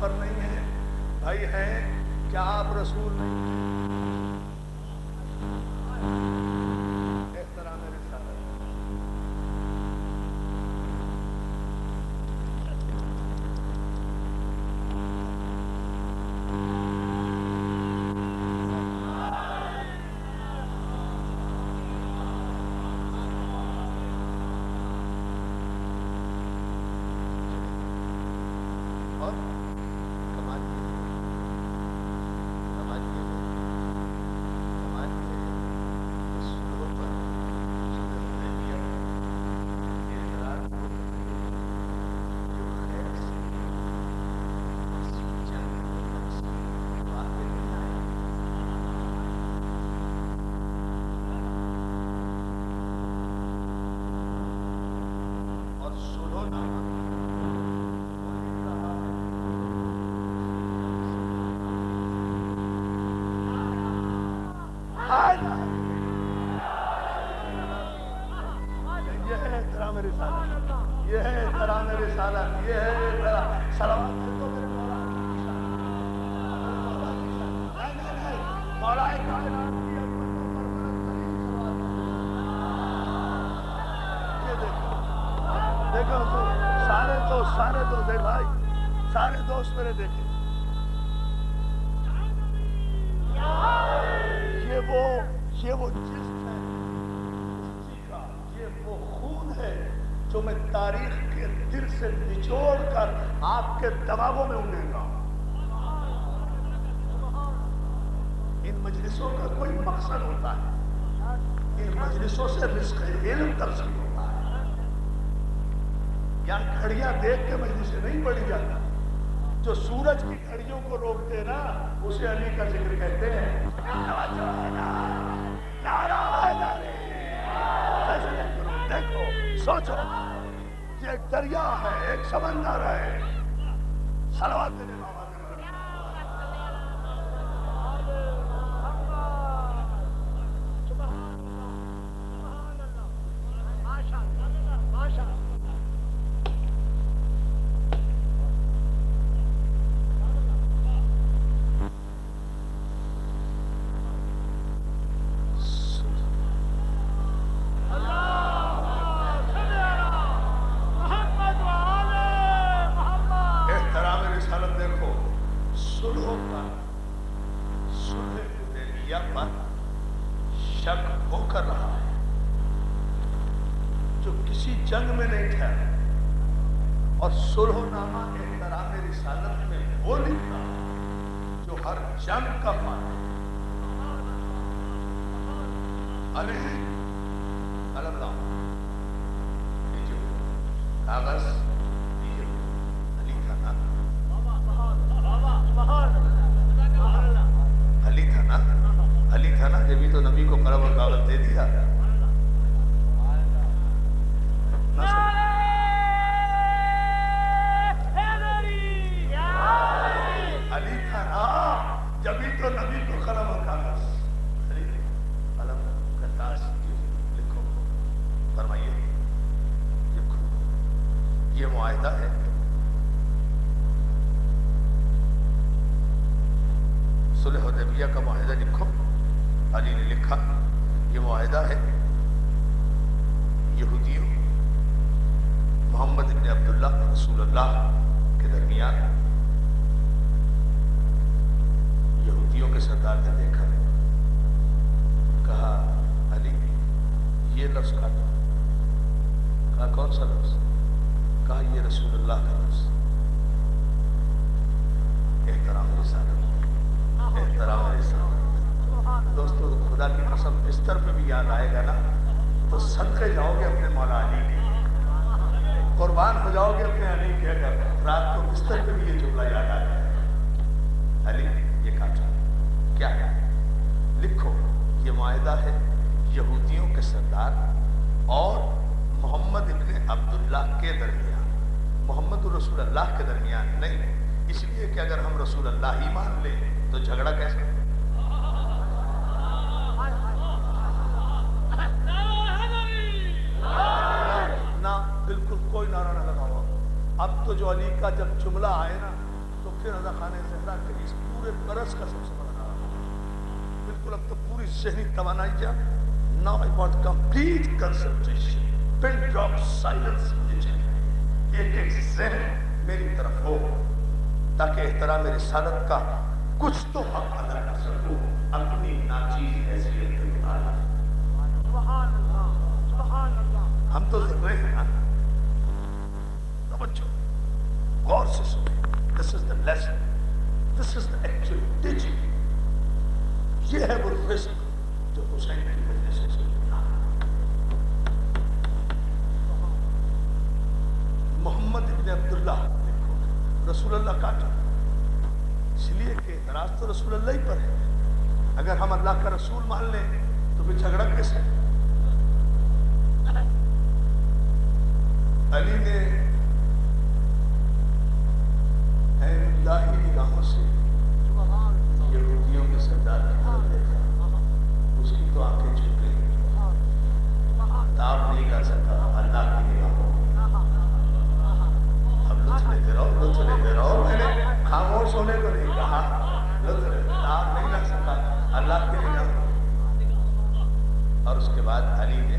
پر نہیں ہیں؟ بھائی ہیں، کیا آپ رسول نہیں؟ احترام رسالت۔ اور کمال اور سنو نا، یہ ہے احترام رسالت، یہ ہے احترام رسالت، یہ ہے احترام سلام مولا کائنات کی یہ دیکھو تو سارے دوست دیکھ بھائی، سارے دوست میرے دیکھیں، یہ وہ جسم ہے کا، یہ وہ خون ہے جو میں تاریخ کے دل سے نچوڑ کر آپ کے دماغوں میں انڈے گا۔ ان مجلسوں کا کوئی مقصد ہوتا ہے، ان مجلسوں سے رزق علم ترسیل ہوتا ہے۔ یہاں گھڑیاں دیکھ کے مجلس سے نہیں پڑھی جاتا، جو سورج کی گھڑیوں کو روکتے نا اسے علی کا ذکر کہتے ہیں۔ دیکھو سوچو، یہ ایک دریا ہے، ایک سمندر ہے، صلوات دینے شک ہو کر رہا ہے، جو کسی جنگ میں نہیں ٹھہرا، اور صلح و نامہ احترام رسالت میں وہ لکھا جو ہر جنگ کا پانا علیہ اللہ کاغذ علی تھا نا، علی تھا نا، جبھی تو نبی کو قلم اور کاغذ دے دیا۔ علی تھا نا، جبھی تو نبی کو قلم اور کاغذ، قلم کرتاس لکھو، فرمائیے لکھو، یہ معاہدہ ہے، صلح حدیبیہ کا معاہدہ لکھو۔ علی نے لکھا، یہ معاہدہ ہے یہودیوں محمد ابن عبداللہ رسول اللہ کے درمیان۔ یہودیوں کے سردار نے دیکھا، کہا علی یہ لفظ کاٹو، کہا کون سا لفظ؟ کہا یہ رسول اللہ کا لفظ۔ احترام رسالت، احترام رسالت۔ دوستو خدا کی قسم بستر پہ بھی یاد آئے گا نا تو صدقے جاؤ گے اپنے مولا علی کے، قربان ہو جاؤ گے اپنے علی کے، اگر رات کو بستر پہ بھی یہ جملہ یاد آ جائے۔ علی یہ کاٹا، کیا ہے؟ لکھو یہ معاہدہ ہے یہودیوں کے سردار اور محمد ابن عبداللہ کے درمیان، محمد رسول اللہ کے درمیان نہیں، اس لیے کہ اگر ہم رسول اللہ ہی مان لیں تو جھگڑا کیسے؟ بالکل کوئی نعرہ نہ لگاؤ۔ اب تو جو علی کا جب جملہ آئے نا تو اٹھے رضا خان زہرا کہ اس پورے برس کا سب سے بڑا کام، بالکل اب تو پوری ذہنی توانائی جا. Now I want complete concentration. Pin drop silence مجھے چاہیے. ایک ایک ذہن میری طرف ہو تاکہ احترام رسالت کا کچھ تو حق ادا کر سکوں اپنی ناچیز حیثیت کے مطابق. سبحان اللہ سبحان اللہ. ہم تو ذرے ہیں نا. توجہ غور سے سنیں. This is the lesson. This is the actual teaching. یہ ہے وہ رزق جو حسین کی وجہ سے ملا. محمد ابن عبداللہ رسول اللہ کاٹا اس لیے کہ اعتراض تو رسول اللہ ہی پر ہے. اگر ہم اللہ کا رسول مان لیں تو پھر جھگڑا کیسے؟ علی نے الہی نگاہوں سے یہودیوں کے سردار کی طرف دیکھا. اس کی تو آنکھیں جھک گئی. تاب نہیں کر سکا اللہ کی نگاہوں. اب لطف لیتے رہو لطف لیتے رہو. میں نے خاموش ہونے کو نہیں کہا. لطف لیتے تاب نہیں کر سکا اللہ کی نگاہوں. اور اس کے بعد علی نے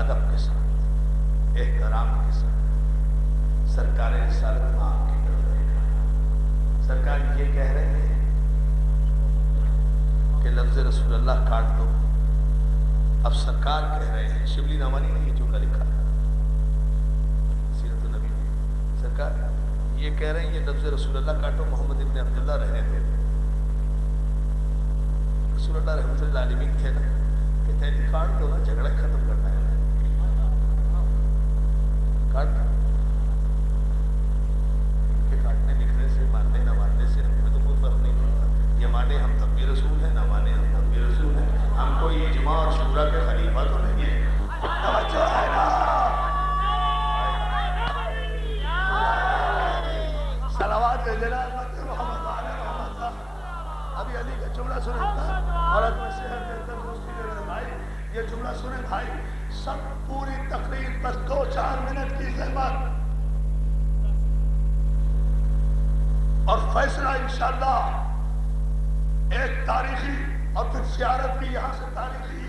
ادب کے ساتھ احترام کے ساتھ سرکار رسالت میں آپ کی طرف دیکھا. سرکار یہ کہہ رہے ہیں کہ لفظ رسول اللہ کاٹ دو. اب سرکار کہہ رہے ہیں شبلی نامانی نے یہ جملہ لکھا سیرت النبی میں. سرکار یہ کہہ رہے ہیں یہ لفظ رسول اللہ کاٹو محمد ابن عبداللہ رہنے دے. رسول اللہ رحمۃ اللہ علیہ تھے نا کہ تیری کاٹ دو نا جھگڑا ختم کرنا ہے. کاٹ کاٹنے لکھنے سے ماننے نہ ماننے سے ہم میں تو کوئی فرق نہیں پڑتا. یہ مانے ہم تب بھی رسول ہیں نہ مانے ہم تب بھی رسول ہیں. ہم کوئی اجماع اور شورا کے خلیفہ تو نہیں ہے. توجہ ہے نا. صلوات جلال محمد محمد. ابھی علی کا جملہ سنیں عورت میں صحت بہتر دوستی دے میرے بھائی. یہ جملہ سنیں بھائی. سب پوری تقریر بس 2-4 منٹ کی زحمت اور فیصلہ انشاءاللہ ایک تاریخی اور پھر زیارت بھی یہاں سے تاریخی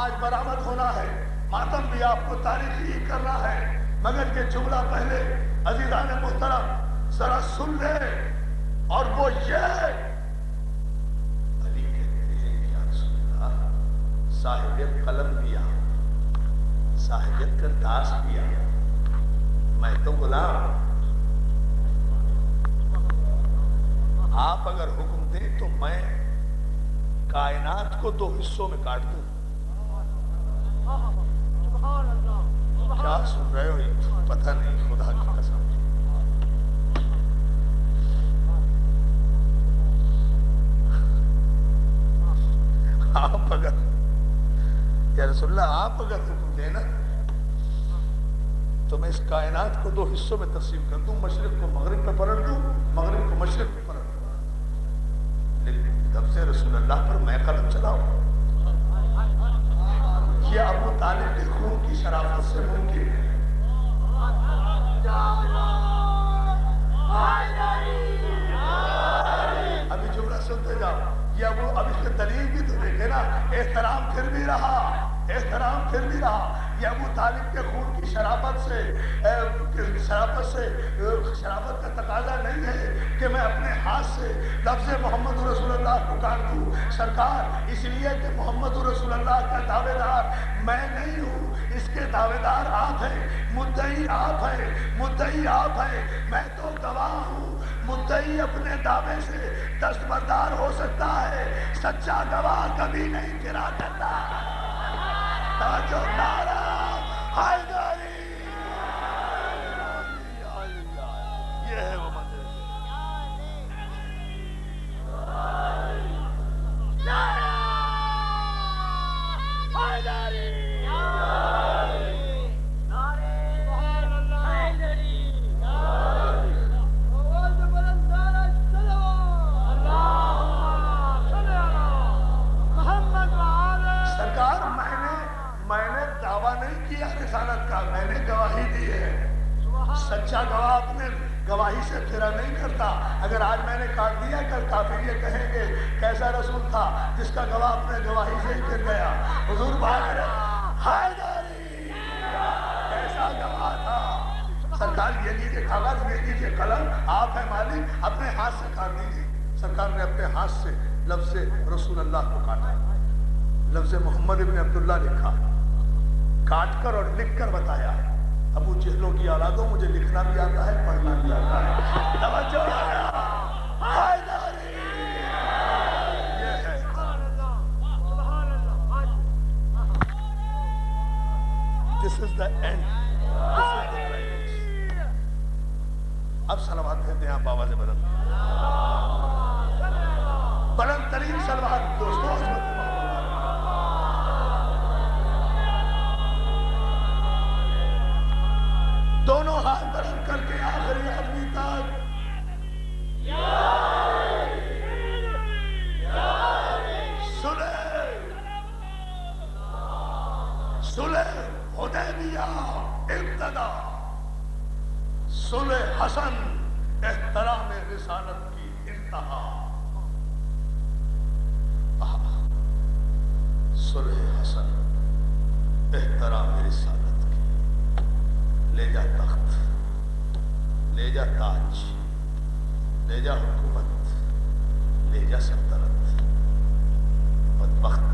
آج برآمد ہونا ہے. ماتم بھی آپ کو تاریخی ہی کرنا ہے. مگر یہ جملہ پہلے عزیزان محترم ذرا سن لے. اور وہ یہ علی کہتے ہیں یا رسول اللہ صاحب قلم دیا صاحبیت کا داس دیا میں تو غلام. آپ اگر حکم دیں تو میں کائنات کو 2 حصوں میں کاٹ دوں. کیا سن رہے ہو؟ پتہ نہیں خدا کی قسم. آپ اگر یا رسول اللہ آپ اگر حکم دیں نا تو میں اس کائنات کو 2 حصوں میں تقسیم کر دوں. مشرق کو مغرب پہ پلٹ دوں مغرب کو مشرق پہ پلٹ دوں. لیکن لفظ رسول اللہ پر میں قلم چلاؤں یہ ابو طالب کے خون کی شرافت سے ممکن ہے. ابھی جملہ سنتے جاؤ. یہ اب اس کے دلیل بھی تو دیکھے نا. احترام پھر بھی رہا. احترام پھر بھی رہا. یہ ابو طالب کے خون کی شرافت کا تقاضا نہیں ہے کہ میں اپنے ہاتھ سے لفظ محمد رسول اللہ کو کاٹ دوں. سرکار اس لیے کہ محمد رسول اللہ کا دعوے دار میں نہیں ہوں. اس کے دعوے دار آپ ہیں. مدعی آپ ہیں. مدعی آپ ہیں. میں تو گواہ ہوں. مدعی اپنے دعوے سے دستبردار ہو سکتا ہے. سچا گواہ کبھی نہیں گرا کرتا. توجہ نعرہ حیدری. یہ ہے وہ منظر. رسالت کا اگر آج میں نے کاٹ دیا کل کافر یہ کہیں گے کیسا رسول تھا جس کا گواہ اپنے گواہی سے ہی گر گیا. حضور بہادر حیدری کیسا گواہ تھا. سرکار یہ لیجیے کاغذ یہ لیجیے قلم آپ ہیں مالک اپنے ہاتھ سے کاٹ دیجیے. سرکار نے اپنے ہاتھ سے لفظ رسول اللہ کو کاٹا, لفظ محمد ابن عبداللہ لکھا, کاٹ کر اور لکھ کر بتایا ابو جہلوں کی اولادوں مجھے لکھنا بھی آتا ہے پڑھنا بھی آتا ہے. توجہ حیدری یہ ہے. This is the end. This is the climax. اب صلوات کہتے ہیں آپ آواز بلند بلند ترین صلوات دوستوں عظمت دونوں ہاتھ بلند کر کے آخری آدمی تک صلح حدیبیہ ابتدا, صلح حسن احترام رسالت کی انتہا. صلح حسن احترام رسالت کی. لے جا تخت, لے جا تاج, لے جا حکومت, لے جا سلطنت, بدبخت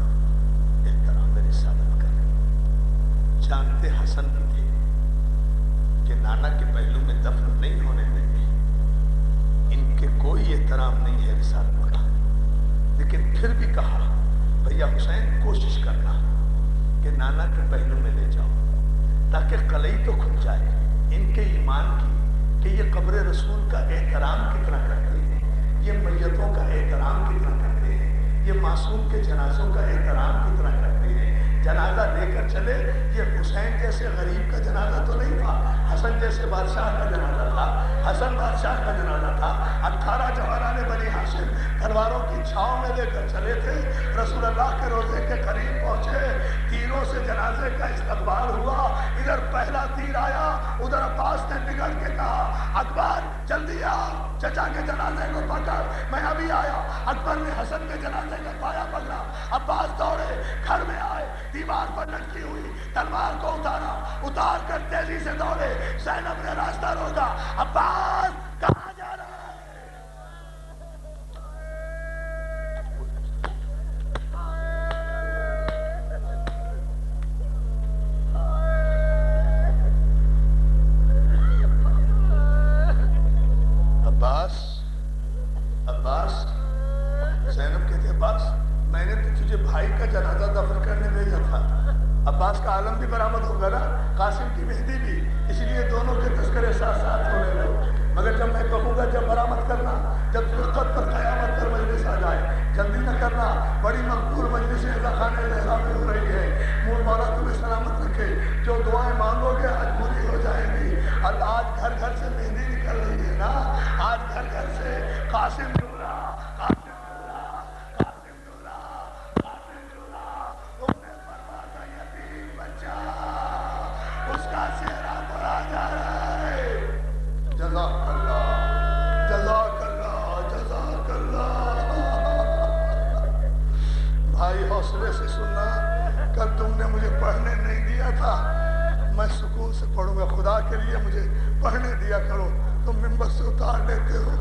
احترام رسالت کر. جانتے حسن بھی تھے کہ نانا کے پہلو میں دفن نہیں ہونے دیں گے, ان کے کوئی احترام نہیں ہے رسالت کا, لیکن پھر بھی کہا بھیا حسین کوشش کرنا کہ نانا کے پہلو میں لے جاؤ تاکہ قلعی تو کھل جائے ان کے ایمان کی کہ یہ قبر رسول کا احترام کتنا کرتے ہیں, یہ میتوں کا احترام کتنا کرتے ہیں, یہ معصوم کے جنازوں کا احترام کتنا کرتے ہیں. جنازہ لے کر چلے, یہ حسین جیسے غریب کا جنازہ تو نہیں تھا, حسن جیسے بادشاہ کا جنازہ تھا, حسن بادشاہ کا جنازہ تھا. 18 جوانان بنی ہاشم تلواروں کی چھاؤں میں لے کر چلے تھے, رسول اللہ کے روضے کے قریب پہنچے, تیروں سے جنازے کا استقبال ہوا. ادھر پہلا تیر آیا, ادھر عباس نے بگڑ کے کہا اکبر جلدی آ, چچا کے جنازے کو پکڑ, میں ابھی آیا. اکبر نے حسن کے جنازے کا پایا پکڑا, عباس دوڑے, گھر میں آئے, دیوار پر لٹکی ہوئی تلوار کو اتارا, اتار کر تیزی سے دوڑے. زینب نے راستہ روکا, عباس کہاں جا رہا ہے؟ عباس عباس زینب کہتے عباس میں نے تو تجھے بھائی کا جنازہ دفن کرنے بھیجا تھا. عباس کا عالم بھی برآمد ہوگا نا, قاسم کی مہدی بھی, اس لیے دونوں کے تذکرے ساتھ ساتھ ہونے لگے. مگر جب میں کہوں گا جب برآمد کرنا, جب فرقت پر قیامت پر مجلس آ جائے, جلدی نہ کرنا, بڑی مقبول مجلس خانہ لہرا میں ہو رہی ہے. مولا تمہیں سلامت رکھے, جو دعائیں مانگو گے آج پوری ہو جائیں گی. اور آج گھر گھر سے مہندی نکل رہی ہے نا, آج گھر گھر سے قاسم ڈورا, قاسم ڈورا, قاسم ڈورا, قاسم ڈورا, تم نے فرما کا یتیم بچہ, اس کا چہرہ بڑا جا رہا ہے. جزاک اللہ, جزاک اللہ, جزاک اللہ. بھائی حوصلے سے سننا, کل تم نے مجھے پڑھنے نہیں دیا تھا, میں سکون سے پڑھوں گا. خدا کے لیے مجھے پڑھنے دیا کرو. تم ممبر سے اتار لیتے ہو,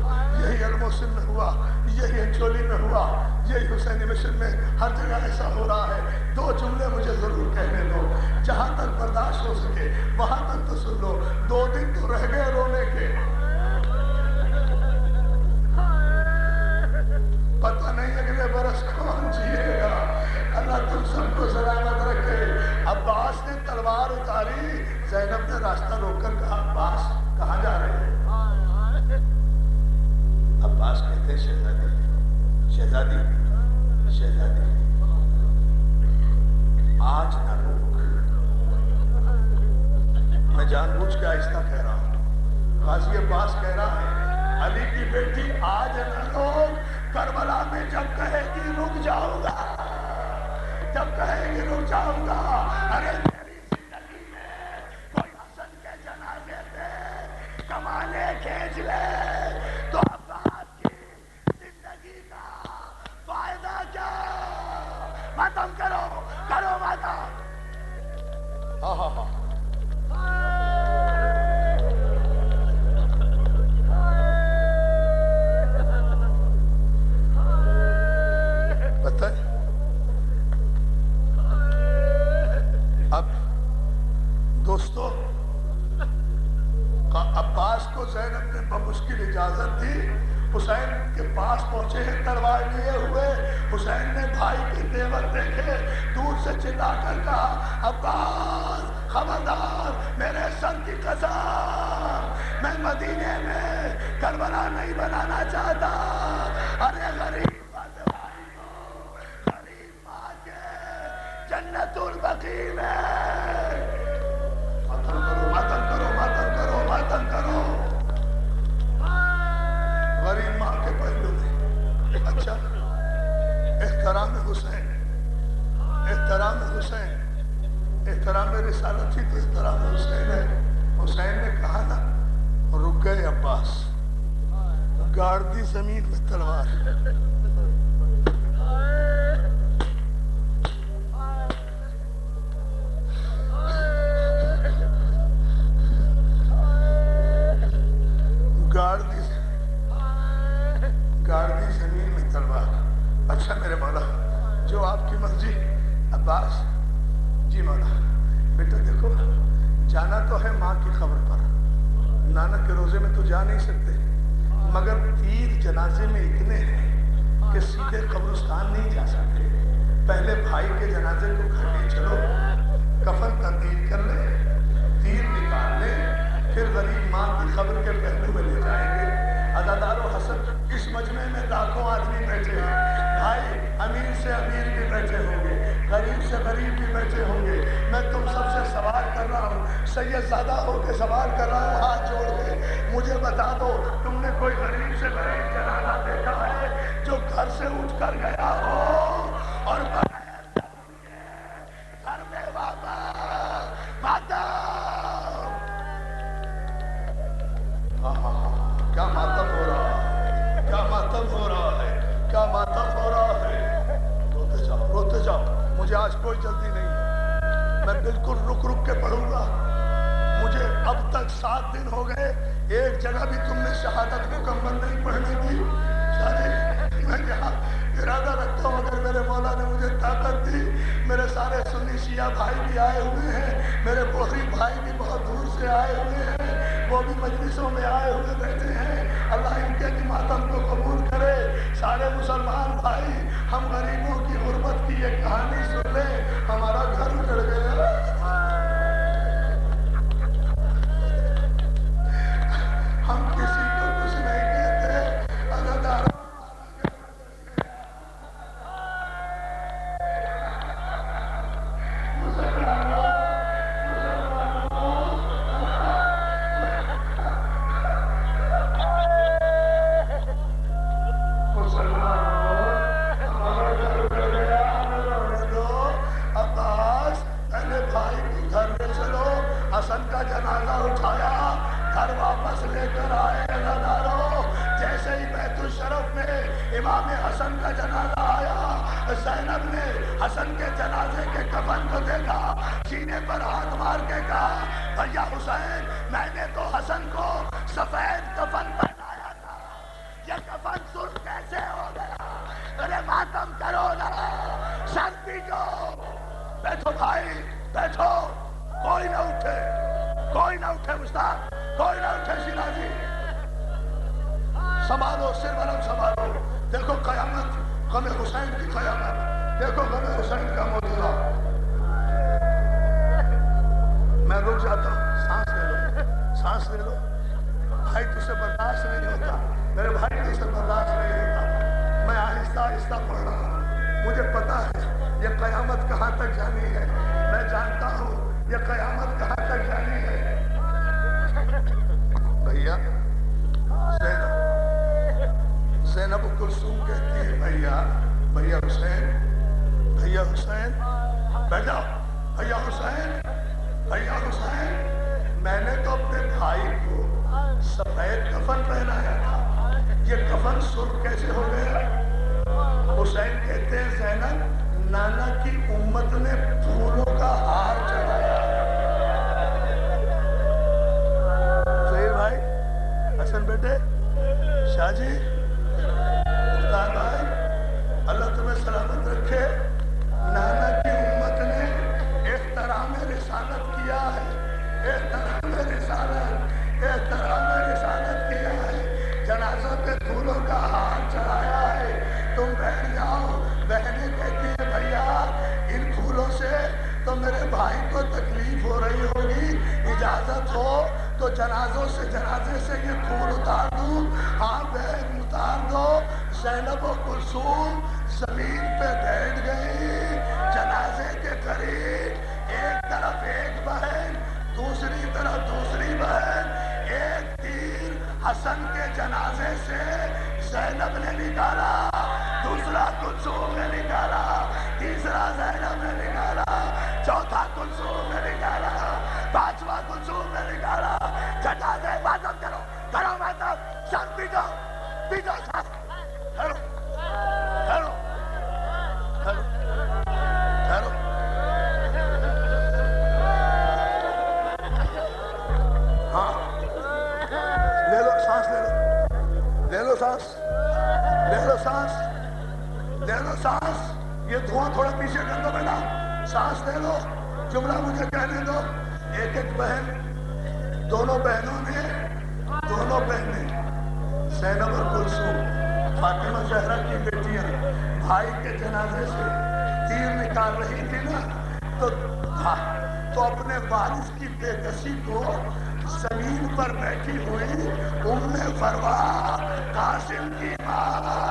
یہی الموسم میں ہوا, یہی چولی میں ہوا, یہی حسینی مشن میں ہر جگہ ایسا ہو رہا ہے. 2 جملے مجھے ضرور کہنے دو, جہاں تک برداشت ہو سکے وہاں تک تو سن لو. 2 دن تو رہ گئے رونے کے, پتہ نہیں اگلے برس کون جیے گا. اللہ تم سب کو سلامت رکھے. عباس نے تلوار اتاری, زینب نے راستہ روک کر کہا عباس کہاں جا رہے ہیں؟ عباس کہتے ہیں شہزادی, شہزادی, شہزادی آج نہ روک. میں جان بوجھ کے آہستہ کہہ رہا ہوں, غازی عباس کہہ رہا ہے علی کی بیٹی آج نہ روک. کربلا میں جب کہے گی رک جاؤں گا, جب کہے گی رک جاؤں گا. ارے میری زندگی میں کوئی حسن کے جنازے پہ کمانے کھینچ لے تو دی. حسین کے پاس پہنچے ہیں تلوار لیے ہوئے. حسین نے بھائی کے تیور دیکھے, دور سے چلا کر کہا عباس خبردار, میرے سر کی قسم, میں مدینے میں کربلا نہیں بنانا چاہتا. ارے غریب جنت البقیع میں ماتم کرو, ماتم کرو, ماتم کرو, ماتم کرو. غریب ماں کے پہلو میں. اچھا, احترام حسین, احترام حسین, احترام رسالت ہی تو احترام حسین ہے. حسین نے کہا نا رک گئے عباس, گاڑ دی زمین میں تلوار. گاڑ دی زمین میں تلوار. اچھا میرے مولا, جو آپ کی مرضی. عباس جی مولا, بیٹا دیکھو جانا تو ہے ماں کی خبر پر, نانا کے روزے میں تو جا نہیں سکتے, مگر تیر جنازے میں اتنے ہیں کہ سیدھے قبرستان نہیں جا سکتے. پہلے بھائی کے جنازے کو گھر لے چلو, کفن تبدیل کر لیں, تیر نکال لیں, پھر غریب ماں کی خبر کے پہلو میں لے جائیں گے. عزادار و حسن, اس مجمع میں لاکھوں آدمی بیٹھے ہیں بھائی, امیر سے امیر بھی بیٹھے ہوں گے, غریب سے غریب بھی بیٹھے ہوں گے. میں تم سب سے سوال کر رہا ہوں, سید زادہ ہو کے سوال کر رہا ہوں, ہاتھ جوڑ کے مجھے بتا دو, تم نے کوئی غریب سے غریب جنازہ دیکھا ہے جو گھر سے اٹھ کر گیا ہو اور گھر میں واپس ماتم. کیا ماتم ہو رہا ہے, کیا ماتم ہو رہا ہے, کیا ماتم ہو رہا ہے. روتے جاؤ, روتے جاؤ, مجھے آج کوئی جلدی نہیں, میں بالکل رک رک کے پڑھوں گا. مجھے اب تک 7 دن ہو گئے, ایک جگہ بھی تم نے شہادت مکمل نہیں پڑھنے دی. میں یہاں ارادہ رکھتا ہوں, اگر میرے مولا نے مجھے طاقت دی, میرے سارے سنی شیعہ بھائی بھی آئے ہوئے ہیں, میرے بوہری بھائی بھی بہت دور سے آئے ہوئے ہیں, وہ بھی مجلسوں میں آئے ہوئے بیٹھے ہیں. اللہ ان کے ماتم کو قبول کرے. سارے مسلمان بھائی, ہم غریبوں کی غربت کی یہ کہانی سن لیں. ہمارا گھر اجڑ گیا, ہم کسی کو کچھ نہیں کہتے. عزادار حسن کا جنازہ اٹھایا, گھر واپس لے کر آئے. عزاداروں, جیسے ہی بیت الشرف میں امام حسن کا جنازہ آیا, زینب نے حسن کے جنازے کے کفن کو دیکھا, سینے پر ہاتھ مار کے کہا بھیا حسین, میں نے تو حسن کو سفید کفن پہنایا تھا, یہ کفن سرخ کیسے ہو گیا. ارے ماتم کرو نا, سر پیٹو. بیٹھو بھائی, بیٹھو, کوئی نہ اٹھے, کوئی نہ اٹھے مشتاق, کوئی نہ اٹھے شیرازی. سنبھالو, سر ورم سنبھالو. دیکھو قیامت, غم حسین کی قیامت, دیکھو غم حسین کا موجودہ. میں رک جاتا ہوں, سانس لے لو, سانس لے لو. بھائی تجھ سے برداشت نہیں ہوتا, میرے بھائی تجھ سے برداشت نہیں ہوتا. میں آہستہ آہستہ پڑھ رہا ہوں. مجھے پتا ہے یہ قیامت کہاں تک جانی ہے, میں جانتا ہوں یہ قیامت کہاں تک جانی ہے. بھیا زینب کلثوم کہتی ہے بھیا, بھیا حسین, بھیا حسین, بیٹھ جاؤ. بھیا حسین, بھیا حسین, میں نے تو اپنے بھائی کو سفید کفن پہنایا تھا, یہ کفن سرخ کیسے ہو گیا. حسین کہتے ہیں زینب, نانا کی امت نے پھولوں کا ہار چڑھایا. ظہیر بھائی, حسن بیٹے, شاہ جی, مختار بھائی, اللہ تمہیں سلامت رکھے. نانا کی امت نے احترام رسالت کیا ہے, احترام رسالت, احترام رسالت کیا ہے. جنازہ پہ پھولوں کا ہار چڑھایا ہے، تم بیٹھ جاؤ۔ بہنیں کہتی ہیں بھیا ان پھولوں سے تو میرے بھائی کو تکلیف ہو رہی ہوگی، اجازت ہو تو جنازے سے یہ پھول اتار دوں۔ ہاں بہن اتار دو۔ زینب و کلثوم زمین پہ بیٹھ گئی جنازے کے قریب، ایک طرف ایک بہن، دوسری طرف دوسری بہن۔ ایک تیر حسن کے جنازے سے زینب نے نکالا، دوسرا کلثوم نے نکالا، تیسرا زینب نے نکالا، چوتھا کلثوم نے نکالا، پانچواں کلثوم نے نکالا۔ جنازے عبادت کرو، کرو ماتم، سب پیٹو پیٹو سب، ٹھہرو ٹھہرو ٹھہرو ٹھہرو۔ ہاں لے لو سانس، لے لو سانس، لے لو سانس، لے لو سانس۔ یہ دھواں تھوڑا پیچھے کر دو بیٹا، سانس لے لو، جملہ مجھے کہنے دو۔ ایک ایک بہن، دونوں بہنوں نے، دونوں بہنیں زینب اور کلثوم فاطمہ زہرا کی بیٹیاں بھائی کے جنازے سے تیر نکال رہی تھی نا، تو اپنے وارث کی بے کسی کو زمین پر بیٹھی ہوئی ام فروا قاسم کی ماں